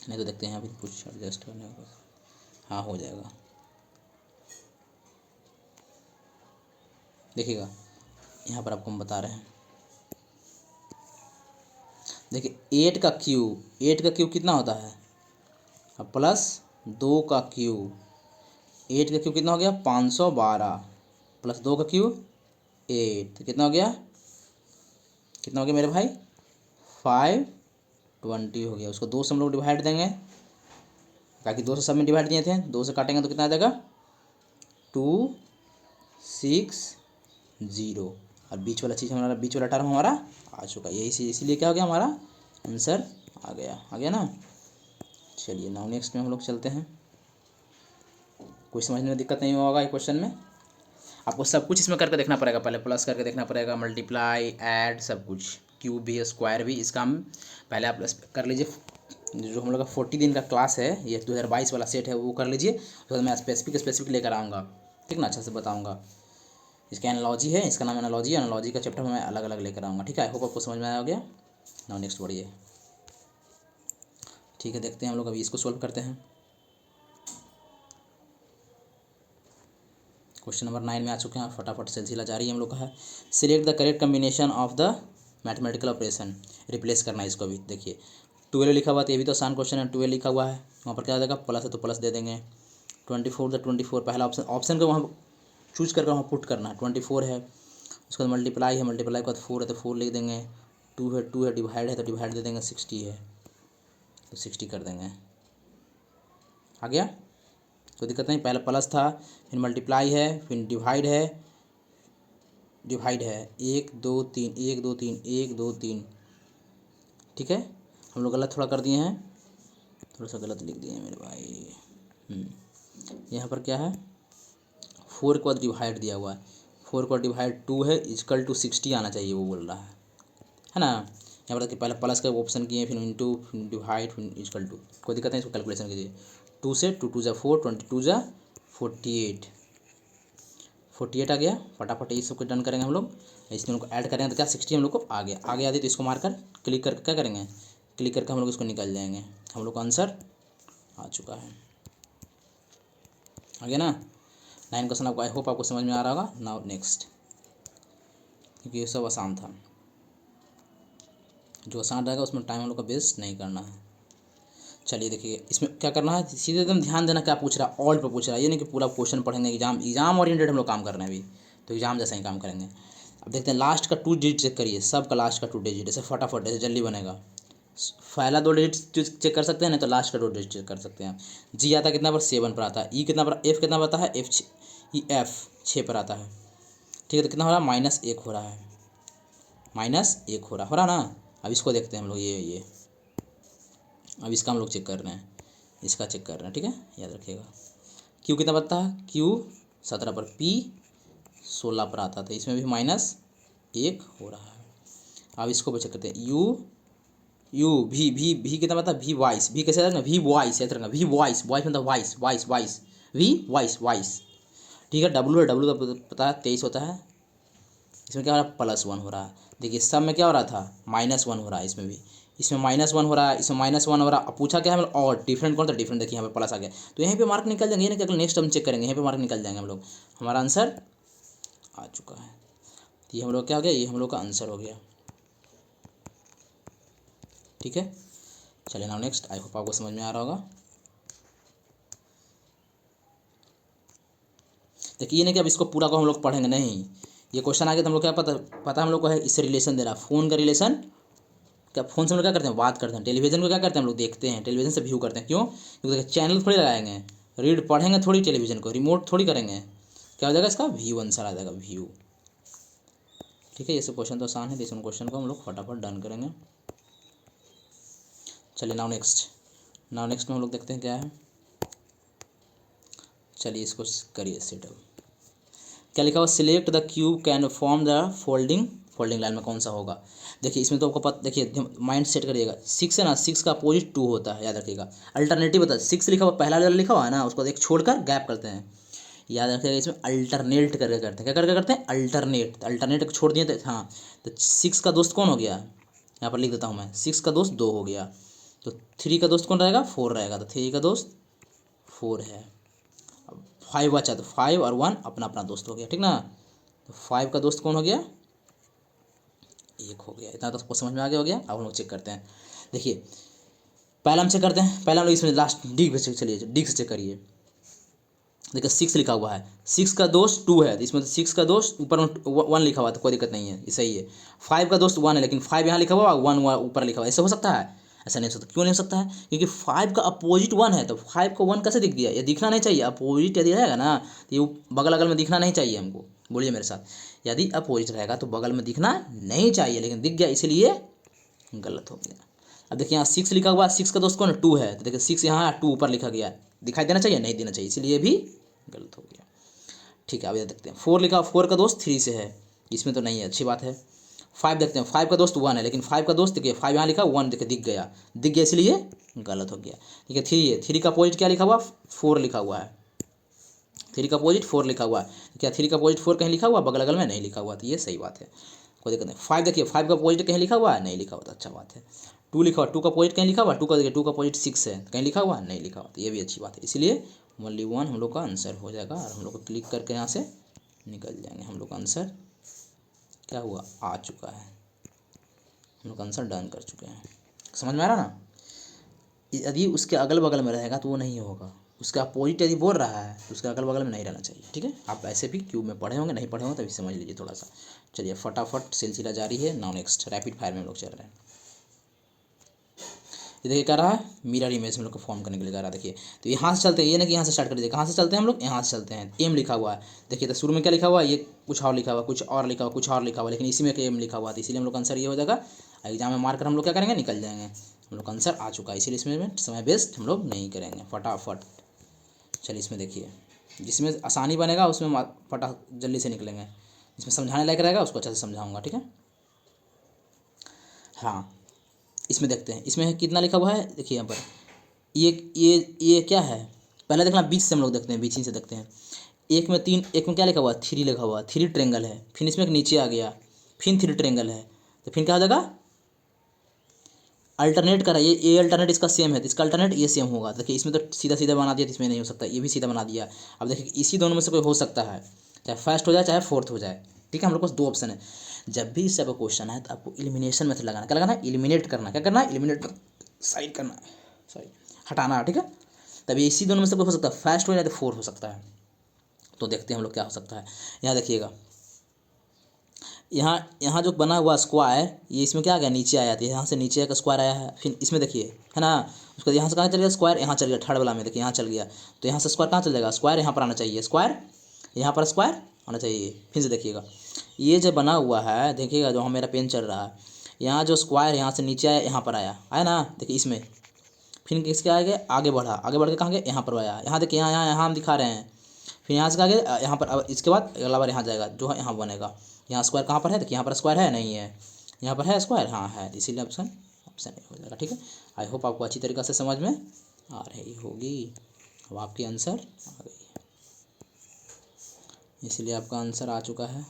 S1: नहीं तो देखते हैं अभी कुछ एडजस्ट करने का। हाँ हो जाएगा, देखिएगा यहाँ पर आपको हम बता रहे हैं। देखिए 8 का क्यू कितना होता है, अब प्लस 2 का क्यू, 8 का क्यू कितना हो गया 512, प्लस 2 का क्यू 8, तो कितना हो गया मेरे भाई 520 हो गया। उसको 2 से हम लोग डिवाइड देंगे, ताकि 2 से सब में डिवाइड दिए थे, 2 से काटेंगे तो कितना आ जाएगा 260, और बीच वाला चीज़ हमारा, बीच वाला टर्म हमारा आ चुका है, यही इसीलिए क्या हो गया हमारा आंसर आ गया ना। चलिए नाउ नेक्स्ट में हम लोग चलते हैं। कोई समझने में दिक्कत नहीं होगा ये क्वेश्चन में, आपको सब कुछ इसमें करके देखना पड़ेगा, पहले प्लस करके देखना पड़ेगा, मल्टीप्लाई ऐड सब कुछ, क्यूब भी स्क्वायर भी, इसका हम पहले आप कर लीजिए। जो हम लोग का 40 दिन का क्लास है, ये 2022 वाला सेट है, वो कर लीजिए, उसके बाद मैं स्पेसिफिक लेकर आऊँगा, ठीक ना, अच्छा से बताऊँगा। इसका एनालॉजी है, इसका नाम एनालॉजी का चैप्टर मैं अलग अलग लेकर आऊँगा, ठीक है। आई होप आपको समझ में आ गया। नाउ नेक्स्ट बढ़िए, ठीक है, देखते हैं हम लोग अभी इसको सोल्व करते हैं। क्वेश्चन नंबर 9 में आ चुके हैं, फटाफट सिलसिला जारी हम लोग का है। Select the correct combination of the mathematical operation, replace करना है इसको भी। देखिए 12 लिखा हुआ, तो ये भी तो आसान क्वेश्चन है, 12 लिखा हुआ है, वहाँ पर क्या आ जाएगा प्लस है तो प्लस दे देंगे। 24 पहला ऑप्शन को वहाँ चूज करके वहाँ पुट करना है, 24 है, उसके बाद मल्टीप्लाई है, मल्टीप्लाई के बाद 4 है तो 4 लिख देंगे, 2 है, डिवाइड है तो डिवाइड दे देंगे, 60 है तो 60 कर देंगे, आ गया, कोई दिक्कत नहीं। पहले प्लस था, फिर मल्टीप्लाई है, फिर डिवाइड है, 1 2 3 1 2 3 1 2 3, ठीक है। हम लोग गलत थोड़ा कर दिए हैं, थोड़ा सा गलत लिख दिए हैं मेरे भाई। यहाँ पर क्या है 4 के बाद डिवाइड दिया हुआ है, 4 के बाद डिवाइड 2 है, इक्वल टू 60 आना चाहिए, वो बोल रहा है ना। यहाँ पर देखिए पहले प्लस का ऑप्शन किए, फिर इंटू, फिर डिवाइड, फिर इक्वल टू, कोई दिक्कत नहीं, इसको कैलकुलेशन कीजिए। 2 से 2 2 4, 22 48 आ गया। फटाफट ये सब कुछ डन करेंगे हम लोग, इसमें उनको ऐड करेंगे तो क्या 60 हम लोग को आ गया तो इसको मारकर क्लिक करके क्या करेंगे, क्लिक करके हम लोग इसको निकल जाएंगे, हम लोग का आंसर आ चुका है, आ गया ना। 9 क्वेश्चन आपको आई होप आपको समझ में आ रहा होगा। नाउ नेक्स्ट, क्योंकि ये सब आसान था, जो आसान रहेगा उसमें टाइम हम लोग का वेस्ट नहीं करना है। चलिए देखिए इसमें क्या करना है, सीधे एकदम ध्यान देना, क्या पूछ रहा है, ऑल पे पूछ रहा है, ये नहीं कि पूरा क्वेश्चन पढ़ेंगे, एग्जाम ओरिएंटेड हम लोग काम कर रहे हैं अभी, तो एग्जाम जैसा ही काम करेंगे। अब देखते हैं लास्ट का 2 डिजिट चेक करिए, सब का लास्ट का 2 डिजिट, ऐसे फटाफट ऐसे जल्दी बनेगा। पहला 2 डिजिट चेक कर सकते हैं, नहीं तो लास्ट का 2 डिजिट चेक कर सकते हैं। जी आता कितना पर 7 पर आता है, ई कितना पर, एफ कितना पर आता है, एफ 6 पर आता है, ठीक है। तो कितना हो रहा है -1 हो रहा है, -1 हो रहा ना। अब इसको देखते हैं हम लोग, ये अब इसका हम लोग चेक कर रहे हैं, इसका चेक कर रहे हैं, ठीक है, याद रखिएगा। क्यू कितना बनता है, क्यू 17 पर, पी 16 पर आता था, इसमें भी -1 हो रहा है। अब इसको भी चेक करते हैं, यू भी कितना बनता है, वी वॉइस, भी कैसे रखना, वी वॉइस याद रखना, वी वॉइस मतलब वॉइस, वी वॉइस, ठीक है। डब्लू का पता है 23 होता है, इसमें क्या हो रहा है +1 हो रहा है। देखिए सब में क्या हो रहा था -1 हो रहा है, इसमें भी, इसमें -1 हो रहा है, इसमें -1 हो रहा है। अब पूछा क्या है और डिफरेंट कौन सा, डिफरेंट देखिए यहाँ पे प्लस आ गया, तो यहीं पे मार्क निकल जाएंगे, ये ना कि अगले नेक्स्ट हम चेक करेंगे, यहाँ पे मार्क निकल जाएंगे हम लोग, हमारा आंसर आ चुका है। तो ये हम लोग क्या हो गया, ये हम लोग का आंसर हो गया, ठीक है। चलिए नाउ नेक्स्ट, आई होप आपको समझ में आ रहा होगा। देखिए ये नहीं कि अब इसको पूरा को हम लोग पढ़ेंगे, नहीं, ये क्वेश्चन आ गया तो हम लोग क्या पता हम लोग को है, इससे रिलेशन दे रहा है, फ़ोन का रिलेशन, क्या फ़ोन से हम लोग क्या करते हैं, बात करते हैं। टेलीविज़न को क्या करते हैं हम लोग, देखते हैं, टेलीविज़न से व्यू करते हैं, क्यों, क्योंकि देखिए चैनल थोड़ी लगाएंगे, रीड पढ़ेंगे थोड़ी, टेलीविज़न को रिमोट थोड़ी करेंगे, क्या हो जाएगा इसका व्यू आंसर आ जाएगा, व्यू, ठीक है। ये सब क्वेश्चन तो आसान है, इस क्वेश्चन को हम लोग फटाफट डन करेंगे। चलिए नाउ नेक्स्ट में हम लोग देखते हैं क्या है। चलिए इसको करिए सेटअप, क्या लिखा हुआ, select the cube can form the folding line में कौन सा होगा। देखिए इसमें तो आपको पता, देखिए माइंड सेट करिएगा, 6 है ना, 6 का अपोजिट 2 होता है, याद रखिएगा। अल्टरनेटिव होता है, 6 लिखा हुआ पहला वाला लिखा हुआ है ना, उसको एक छोड़कर गैप करते हैं, याद रखिएगा। इसमें अल्टरनेट करके करते हैं, क्या करके करते हैं, अल्टरनेट। तो अल्टरनेट को छोड़ दिए तो हाँ, तो 6 का दोस्त कौन हो गया, यहाँ पर लिख देता हूँ मैं, 6 का दोस्त 2 हो गया, तो 3 का दोस्त कौन रहेगा, 4 रहेगा, तो 3 का दोस्त 4 है। 5 बचा, तो 5 और 1 अपना अपना दोस्त हो गया, ठीक ना। तो 5 का दोस्त कौन हो गया, 1 हो गया। इतना तो सबको समझ में आ गया हो गया। अब हम लोग चेक करते हैं, देखिए पहला हम चेक करते हैं, पहला हम लोग इसमें लास्ट डी पे चलिए, डी से चेक करिए। देखिए 6 लिखा हुआ है, 6 का दोस्त 2 है, तो इसमें तो 6 का दोस्त ऊपर 1 लिखा हुआ है, तो कोई दिक्कत नहीं है, ये सही है। 5 का दोस्त 1 है, लेकिन 5 यहाँ लिखा हुआ, 1 ऊपर लिखा हुआ, ऐसा हो सकता है, ऐसा नहीं हो सकता। क्यों नहीं हो सकता है, क्योंकि 5 का अपोजिट 1 है, तो 5 को 1 कैसे दिख गया, ये दिखना नहीं चाहिए। अपोजिट यदि रहेगा ना, तो ये बगल अगल में दिखना नहीं चाहिए हमको, बोलिए मेरे साथ, यदि अपोजिट रहेगा तो बगल में दिखना नहीं चाहिए, लेकिन दिख गया, इसीलिए गलत हो गया। अब देखिए यहाँ 6 लिखा हुआ, 6 का दोस्त कौन है, 2 है, तो देखिए 6 यहाँ 2 ऊपर लिखा गया, दिखाई देना चाहिए, नहीं देना चाहिए, इसीलिए भी गलत हो गया। ठीक है, अब ये देखते हैं 4 लिखा, 4 का दोस्त 3 से है, इसमें तो नहीं है, अच्छी बात है। 5 देखते हैं, 5 का दोस्त 1 है, लेकिन 5 का दोस्त देखिए 5 यहाँ लिखा, 1 देखिए दिख गया, इसलिए गलत हो गया। ठीक है, 3 है, 3 का अपोजिट क्या लिखा हुआ, 4 लिखा हुआ है, 3 का अपोजिट 4 लिखा हुआ है, क्या 3 का अपोजिट 4 कहीं लिखा हुआ, बगल अगल में नहीं लिखा हुआ, तो ये सही बात है, कोई दिक्कत नहीं। 5 देखिए, 5 का अपोजिट कहीं लिखा हुआ है, नहीं लिखा हुआ, तो अच्छा बात है। 2 लिखा हुआ, 2 का अपोजिट कहीं लिखा हुआ, 2 का देखिए 2 का अपोजिट 6 है, कहीं लिखा हुआ नहीं लिखा हुआ, तो ये भी अच्छी बात है, इसलिए ओनली 1 हम लोग का आंसर हो जाएगा। और हम लोग को क्लिक करके यहाँ से निकल जाएंगे, हम लोग का आंसर क्या हुआ, आ चुका है, हम लोग आंसर डन कर चुके हैं। समझ में आ रहा ना। यदि उसके अगल बगल में रहेगा तो वो नहीं होगा, उसका अपोजिट यदि बोल रहा है तो उसके अगल बगल में नहीं रहना चाहिए। ठीक है, आप ऐसे भी क्यूब में पढ़े होंगे, नहीं पढ़े होंगे तभी समझ लीजिए थोड़ा सा। चलिए फटाफट सिलसिला जारी है, नाउ नेक्स्ट रैपिड फायर में हम लोग चल रहे हैं। ये देखिए क्या रहा है, मिरर इमेज हम लोग को फॉर्म करने के लिए कह रहा है। देखिए तो यहाँ से चलते हैं, ये ना कि यहाँ से स्टार्ट कर दीजिए, कहाँ से चलते हैं हम लोग, यहाँ से चलते हैं। एम लिखा हुआ है, देखिए तो शुरू में क्या लिखा हुआ है, ये कुछ और लिखा हुआ, कुछ और लिखा हुआ, कुछ और लिखा हुआ, लेकिन इसी में एम लिखा हुआ था, इसीलिए हम लोग का आंसर ये हो जाएगा। एग्जाम में मार्कर हम लोग क्या करेंगे, निकल जाएंगे, हम लोग का आंसर आ चुका है, इसीलिए इसमें समय वेस्ट हम लोग नहीं करेंगे, फटाफट। चलिए इसमें देखिए, जिसमें आसानी बनेगा उसमें फटा जल्दी से निकलेंगे, जिसमें समझाने लायक रहेगा उसको अच्छे से समझाऊंगा। ठीक है, हाँ इसमें देखते हैं, इसमें कितना लिखा हुआ है, देखिए यहाँ पर ये क्या है, पहले देखना बीच से हम लोग देखते हैं, बीच ही से देखते हैं। एक में 3, एक में क्या लिखा हुआ है, 3 लिखा हुआ है, 3 ट्रेंगल है, फिर इसमें एक नीचे आ गया, फिर 3 ट्रेंगल है, तो फिर क्या हो जाएगा, अल्टरनेट करा, ये अल्टरनेट इसका सेम है, तो इसका अल्टरनेट ये सेम होगा। देखिए इसमें तो सीधा सीधा बना दिया, तो इसमें नहीं हो सकता, ये भी सीधा बना दिया। अब देखिए इसी दोनों में से कोई हो सकता है, चाहे फर्स्ट हो जाए चाहे फोर्थ हो जाए। ठीक है, हम लोग के पास 2 ऑप्शन है। जब भी इस टाइप का क्वेश्चन है तो आपको एलिमिनेशन मेथड लगाना, क्या लगाना है, एलिमिनेट करना, क्या करना है, एलिमिनेट, साइड करना, सॉरी हटाना। ठीक है, तभी इसी दोनों में से कोई हो सकता है, फर्स्ट हो जाए तो 4 हो सकता है। तो देखते हैं हम लोग क्या हो सकता है। यहाँ देखिएगा, यहाँ जो बना हुआ स्क्वायर, ये इसमें क्या आ गया, नीचे आया, तो यहाँ से नीचे का स्क्वायर आया है, फिर इसमें देखिए है ना, उसको यहाँ से कहाँ चल गया स्क्वायर, यहाँ चल गया, थर्ड वाला में देखिए यहाँ चल गया, तो यहाँ से स्क्वायर कहाँ चल जाएगा, स्क्वायर यहाँ पर आना चाहिए, स्क्वायर यहाँ पर स्क्वायर आना चाहिए। फिर से देखिएगा, ये जो बना हुआ है, देखिएगा जो मेरा पेन चल रहा है, यहाँ जो स्क्वायर यहाँ से नीचे आया, यहाँ पर आया ना, देखिए इसमें, फिर किसके आगे आगे बढ़ा, आगे बढ़ के कहाँ गया, यहाँ पर आया, यहाँ देखिए, यहाँ हम दिखा रहे हैं, फिर यहाँ से आगे यहाँ पर, अब इसके बाद अगला बार यहाँ जाएगा, जो है यहाँ बनेगा। यहाँ स्क्वायर कहाँ पर है, देखिए यहाँ पर स्क्वायर है, नहीं है, यहाँ पर है स्क्वायर, हाँ है, इसीलिए ऑप्शन नहीं हो जाएगा। ठीक है, आई होप आपको अच्छी तरीक़े से समझ में आ रही होगी। अब आपकी आंसर आ गई है, इसलिए आपका आंसर आ चुका है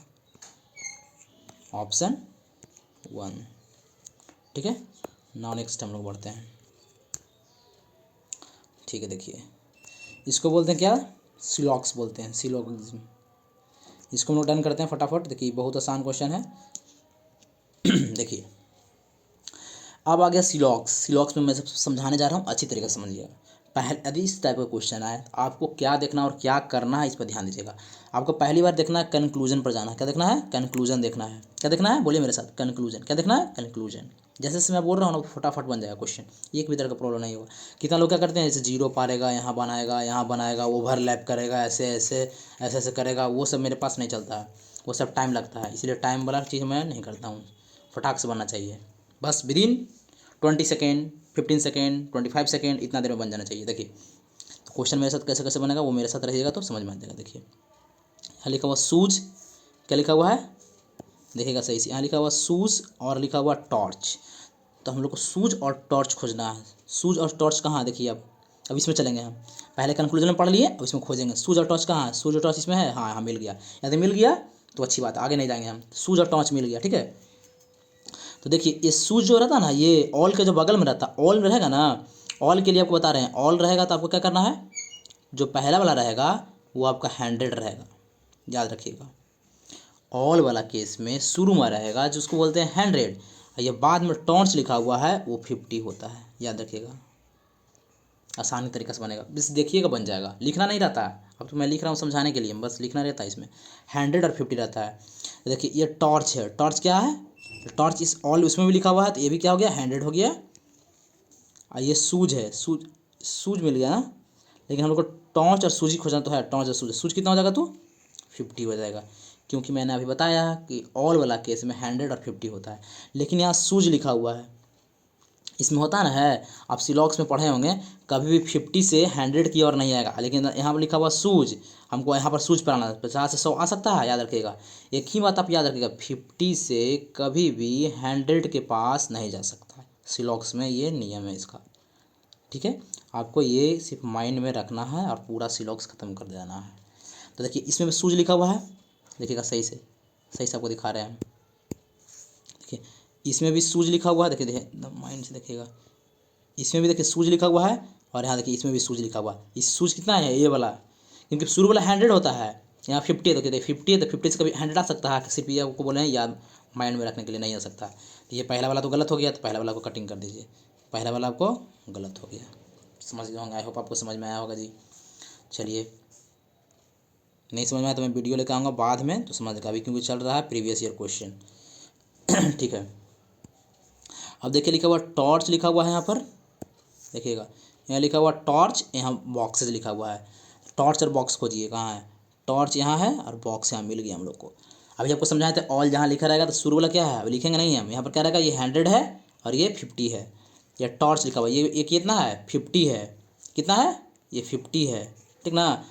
S1: ऑप्शन 1। ठीक है, नाउ नेक्स्ट हम लोग बढ़ते हैं। ठीक है, देखिए इसको बोलते हैं क्या, सिलॉक्स बोलते हैं, सिलॉगिज्म। इसको हम लोग डन करते हैं फटाफट। देखिए बहुत आसान क्वेश्चन है। देखिए अब आ गया सिलॉक्स। सिलॉक्स में मैं सब समझाने जा रहा हूँ, अच्छी तरीके से समझिएगा। पहले यदि इस टाइप का क्वेश्चन आए तो आपको क्या देखना और क्या करना है, इस पर ध्यान दीजिएगा। आपको पहली बार देखना है, कंक्लूजन पर जाना है। क्या देखना है, कंक्लूजन देखना है। क्या देखना है, बोलिए मेरे साथ, कंक्लूजन। क्या देखना है, कंक्लूजन। जैसे जैसे मैं बोल रहा हूँ ना, फटाफट बन जाएगा क्वेश्चन, एक भी तरह का प्रॉब्लम नहीं होगा। कितना लोग क्या करते हैं, जैसे जीरो पारेगा, यहाँ बनाएगा, ओवरलैप करेगा, ऐसे ऐसे ऐसे ऐसे करेगा, वो सब मेरे पास नहीं चलता है, वो सब टाइम लगता है, इसलिए टाइम वाला चीज़ मैं नहीं करता हूँ। फटाक से बनना चाहिए, बस विदिन 20 सेकेंड, 15 सेकेंड, 25 सेकेंड, इतना देर में बन जाना चाहिए। देखिए तो क्वेश्चन मेरे साथ कैसे कैसे बनेगा वो मेरे साथ रहिएगा तो समझ में आ जाएगा। देखिए यहाँ लिखा हुआ शूज, क्या लिखा हुआ है, देखिएगा सही से, यहाँ लिखा हुआ शूज़ और लिखा हुआ टॉर्च। तो हम लोग को शूज़ और टॉर्च खोजना है। शूज़ और टॉर्च कहाँ है देखिए, अब इसमें चलेंगे हम। पहले कंक्लूजन में पढ़ लिए, अब इसमें खोजेंगे शूज़ और टॉर्च कहाँ है। शूज़ और टॉर्च इसमें है, हाँ हाँ मिल गया। यदि मिल गया तो अच्छी बात है, आगे नहीं जाएंगे हम। शूज़ और टॉर्च मिल गया, ठीक है। तो देखिए ये शूज़ जो रहता है ना, ये ऑल के जो बगल में रहता है, ऑल में रहेगा ना, ऑल के लिए आपको बता रहे हैं, ऑल रहेगा तो आपको क्या करना है, जो पहला वाला रहेगा वो आपका 100 रहेगा, याद रखिएगा। ऑल वाला केस में शुरू में रहेगा जिसको बोलते हैं 100, और ये बाद में टॉर्च लिखा हुआ है वो 50 होता है, याद रखिएगा। आसानी तरीके से बनेगा, बस देखिएगा बन जाएगा, लिखना नहीं रहता है। अब तो मैं लिख रहा हूँ समझाने के लिए, बस लिखना रहता है इसमें। 100 और 50 रहता है। देखिए ये टॉर्च है, टॉर्च क्या है, टॉर्च इस ऑल उसमें भी लिखा हुआ है, तो ये भी क्या हो गया, 100 हो गया। और ये सूज है, सूज, सूज मिल गया ना, लेकिन हम लोग को टॉर्च और सूजी खोजना तो है। टॉर्च और सूज, सूज कितना हो जाएगा तो 50 हो जाएगा, क्योंकि मैंने अभी बताया कि ऑल वाला केस में 100 और 50 होता है। लेकिन यहाँ सूज लिखा हुआ है, इसमें होता है ना है, आप सिलॉक्स में पढ़े होंगे, कभी भी 50 से 100 की ओर नहीं आएगा। लेकिन यहाँ पर लिखा हुआ सूज, हमको यहाँ पर सूज पर आना है, 50 से 100 आ सकता है, याद रखिएगा। एक ही बात आप याद रखिएगा, 50 से कभी भी 100 के पास नहीं जा सकता, सिलॉक्स में ये नियम है इसका, ठीक है। आपको ये सिर्फ माइंड में रखना है और पूरा सिलॉक्स ख़त्म कर देना है। तो देखिए इसमें भी सूज लिखा हुआ है, देखिएगा सही से, सही से आपको दिखा रहे हैं। देखिए इसमें भी सूज लिखा हुआ है, देखिए देखिए एकदम माइंड से देखिएगा, इसमें भी देखिए सूज लिखा हुआ है, और यहाँ देखिए इसमें भी सूज लिखा हुआ है। इस सूज कितना है ये वाला, क्योंकि शुरू वाला 100 होता है, यहाँ 50 है, तो देखिए 50 है, तो 50 से कभी 100 आ सकता है, सिर्फ ये आपको बोले हैं याद माइंड में रखने के लिए, नहीं आ सकता। तो ये पहला वाला तो गलत हो गया, तो पहला वाला को कटिंग कर दीजिए, पहला वाला आपको गलत हो गया। समझ गए होंगे, आई होप आपको समझ में आया होगा जी। चलिए नहीं समझ में आया तो मैं वीडियो लेकर आऊँगा बाद में, तो समझ गया, अभी क्योंकि चल रहा है प्रीवियस ईयर क्वेश्चन। ठीक है, अब देखिए लिखा हुआ टॉर्च लिखा हुआ है यहाँ पर, देखिएगा यहाँ लिखा हुआ टॉर्च, यहाँ बॉक्सेज लिखा हुआ है। टॉर्च और बॉक्स खोजिए कहाँ है, टॉर्च यहाँ है और बॉक्स यहाँ मिल गया हम लोग को। अभी आपको समझाए थे ऑल जहाँ लिखा रहेगा तो शुरू वाला क्या है, अभी लिखेंगे नहीं हम, यहाँ पर क्या रहेगा, ये 100 है और ये 50 है। ये टॉर्च लिखा हुआ है, ये कितना है 50 है, कितना है ये 50 है, ठीक ना।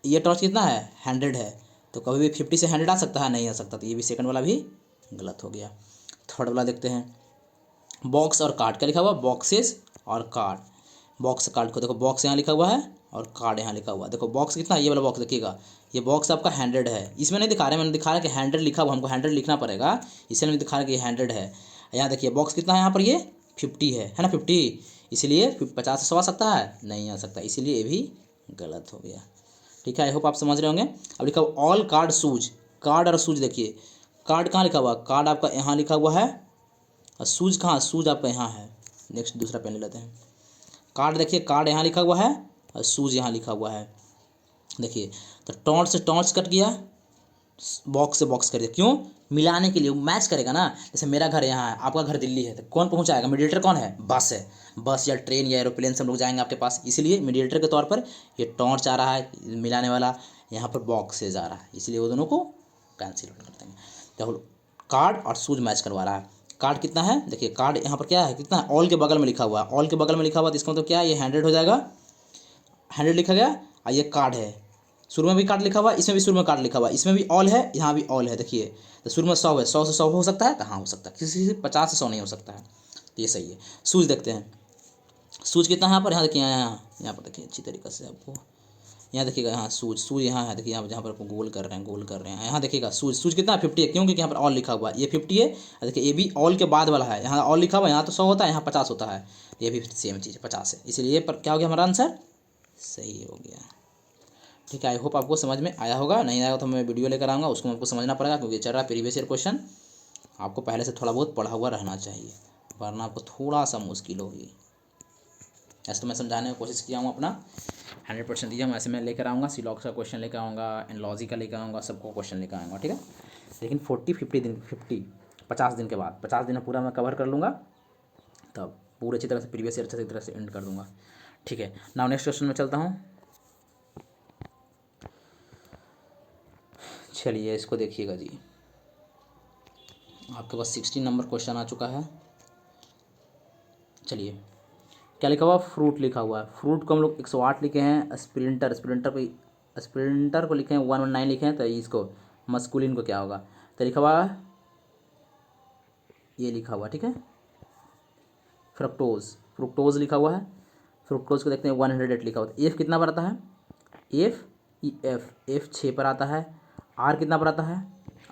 S1: ये टॉर्च कितना है 100 है, तो कभी भी 50 से 100 आ सकता है, नहीं आ सकता, तो ये भी सेकंड वाला भी गलत हो गया। थर्ड वाला देखते हैं, बॉक्स और कार्ड, क्या लिखा हुआ, बॉक्सेस और कार्ड। बॉक्स कार्ड को देखो, बॉक्स यहाँ लिखा हुआ है और कार्ड यहाँ लिखा हुआ है। देखो बॉक्स कितना है, ये वाला बॉक्स देखिएगा, ये बॉक्स आपका 100 है, इसमें नहीं दिखा रहे, मैंने दिखा रहा है कि 100 लिखा हुआ, हमको 100 लिखना पड़ेगा, इसलिए मैंने दिखा रहा है कि ये 100 है। यहाँ देखिए बॉक्स कितना है, यहाँ पर ये 50 है ना, 50, इसलिए 50 से 100 आ सकता है, नहीं आ सकता, इसीलिए ये भी गलत हो गया। ठीक है, आई होप आप समझ रहे होंगे। अब लिखा हुआ ऑल कार्ड सूज, कार्ड और सूज, देखिए कार्ड कहाँ लिखा हुआ, कार्ड आपका यहाँ लिखा हुआ है, और सूज कहाँ, सूज आपका यहाँ है। नेक्स्ट दूसरा पेन ले लेते हैं, कार्ड देखिए, कार्ड यहाँ लिखा हुआ है और सूज यहाँ लिखा हुआ है। देखिए तो टॉर्च से टॉर्च कट गया, बॉक्स से बॉक्स कर दिया, क्यों, मिलाने के लिए, मैच करेगा ना। जैसे मेरा घर यहाँ है, आपका घर दिल्ली है, तो कौन पहुँचाएगा, मीडिएटर कौन है, बस है, बस या ट्रेन या एरोप्लेन से हम लोग जाएंगे आपके पास, इसलिए मीडिएटर के तौर पर ये टॉर्च आ रहा है मिलाने वाला, यहाँ पर बॉक्सेज आ रहा है, इसलिए वो दोनों को कैंसिल कर देंगे। तो कार्ड और सूज मैच करवा रहा है। कार्ड कितना है, देखिए कार्ड यहाँ पर क्या है, कितना है, ऑल के बगल में लिखा हुआ है, ऑल के बगल में लिखा हुआ, तो इसका मतलब क्या है, ये 100 हो जाएगा, 100 लिखा गया। और ये कार्ड है, शुरू में भी कार्ड लिखा हुआ है, इसमें भी शुरू में कार्ड लिखा हुआ है, इसमें भी ऑल है, यहाँ भी ऑल है। देखिए तो शुरू में 100 है, 100 से 100 हो सकता है, कहाँ हो सकता है, किसी से 50 से 100 नहीं हो सकता है, तो ये सही है। सूज देखते हैं, सूज कितना है यहाँ पर, यहाँ देखिए, यहाँ पर देखिए अच्छी तरीके से आपको, यहाँ देखिएगा, यहाँ सूज, सूज यहाँ है, देखिए यहाँ जहाँ पर आपको गोल कर रहे हैं, गोल कर रहे हैं, यहाँ देखिएगा सूज, सूज कितना है 50 है, क्योंकि यहाँ पर ऑल लिखा हुआ है, ये 50 है। देखिए ये भी ऑल के बाद वाला है, यहाँ ऑल लिखा हुआ है, यहाँ तो 100 होता है, यहाँ 50 होता है, ये भी सेम चीज़ है, 50 है, इसलिए पर क्या हो गया हमारा आंसर, सही हो गया। ठीक है, आई होप आपको समझ में आया होगा, नहीं आया तो मैं वीडियो लेकर आऊँगा, उसको आपको समझना पड़ेगा, क्योंकि चल रहा है प्रीवियस ईयर क्वेश्चन, आपको पहले से थोड़ा बहुत पढ़ा हुआ रहना चाहिए, वरना आपको थोड़ा सा मुश्किल होगी। ऐसे तो मैं समझाने की कोशिश किया हूँ, अपना 100% दिया हूँ, ऐसे मैं लेकर आऊँगा, सिलॉक्स का क्वेश्चन लेकर आऊँगा, एनालॉजी का लेकर आऊँगा, सबको क्वेश्चन लेकर आऊँगा, ठीक है। लेकिन 50 दिन 50 दिन के बाद, 50 दिन पूरा मैं कवर कर लूँगा, तब पूरे अच्छी तरह से प्रीवियस ईयर अच्छी तरह से एंड कर दूँगा। ठीक है, नाउ नेक्स्ट क्वेश्चन में चलता हूँ। चलिए इसको देखिएगा जी, आपके पास 16 नंबर क्वेश्चन आ चुका है। चलिए क्या लिखा हुआ, फ्रूट लिखा हुआ है, फ्रूट को हम लोग 108 लिखे हैं, स्प्रिंटर को लिखे हैं 119 लिखे हैं, तो इसको मस्कुलिन को क्या होगा, तो लिखा हुआ ये लिखा हुआ, ठीक है। फ्रुक्टोज लिखा हुआ है। फ्रुक्टोज को देखते हैं 108 लिखा हुआ है। एफ कितना पर आता है, एफ 6 पर आता है। आर कितना पर आता है,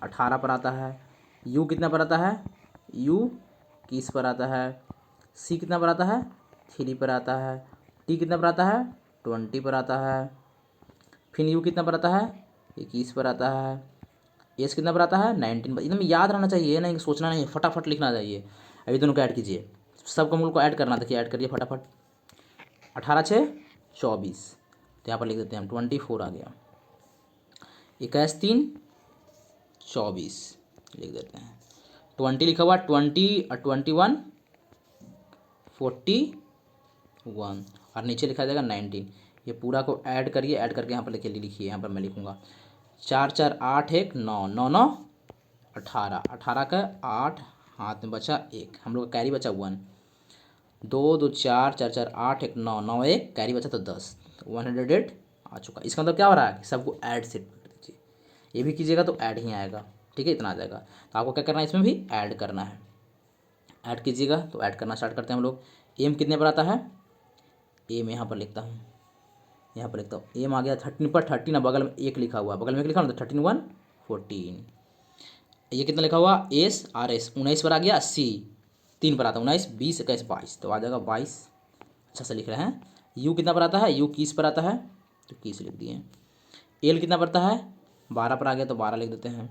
S1: 18 पर आता है। यू कितना पर आता है, यू 21 पर आता है। सी कितना पर आता है, 3 पर आता है। टी कितना पर आता है, 20 पर आता है। फिर यू कितना पर आता है, 21 पर आता है। एस कितना पर आता है, 19 पर। एकदम याद रहना चाहिए, नहीं सोचना नहीं, फटाफट लिखना चाहिए। अभी दोनों को ऐड कीजिए, सबको हम लोग को ऐड करना, देखिए ऐड करिए फटाफट। 18 6 24, तो यहाँ पर लिख देते हैं हम 24 आ गया। 21 3 24 लिख देते हैं। 20 लिखा हुआ, 20 और 21 41, और नीचे लिखा जाएगा 19। ये पूरा को ऐड करिए, ऐड करके यहाँ पर लिखिए, यहाँ पर मैं लिखूँगा 4 4 8 1 9 9 9 18, 18 का 8 हाथ में बचा 1, हम लोग का कैरी बचा 1, 2 2 4 4 4 8 1 9 9 1 कैरी बचा तो 10, 108 आ चुका। इसका मतलब क्या हो रहा है कि सबको ऐड से कर दीजिए, ये भी कीजिएगा तो ऐड ही आएगा, ठीक है, इतना आ जाएगा। तो आपको क्या करना है, इसमें भी ऐड करना है। ऐड कीजिएगा, तो ऐड करना स्टार्ट करते हैं हम लोग। एम कितने पर आता है, एम यहाँ पर लिखता हूँ, यहाँ पर लिखता हूँ एम आ गया 13 पर। 13 बगल में एक लिखा हुआ, बगल में एक लिखा हुआ तो 13 1 14। ये कितना लिखा हुआ, एस आर एस 19 पर आ गया। सी 3 पर आता है, 19 20 21 22, तो आ जाएगा 22। अच्छा से लिख रहे हैं। यू कितना पर आता है, यू 21 पर आता है, तो 21 लिख दिए। एल कितना पड़ता है, 12 पर आ गया तो 12 लिख देते हैं।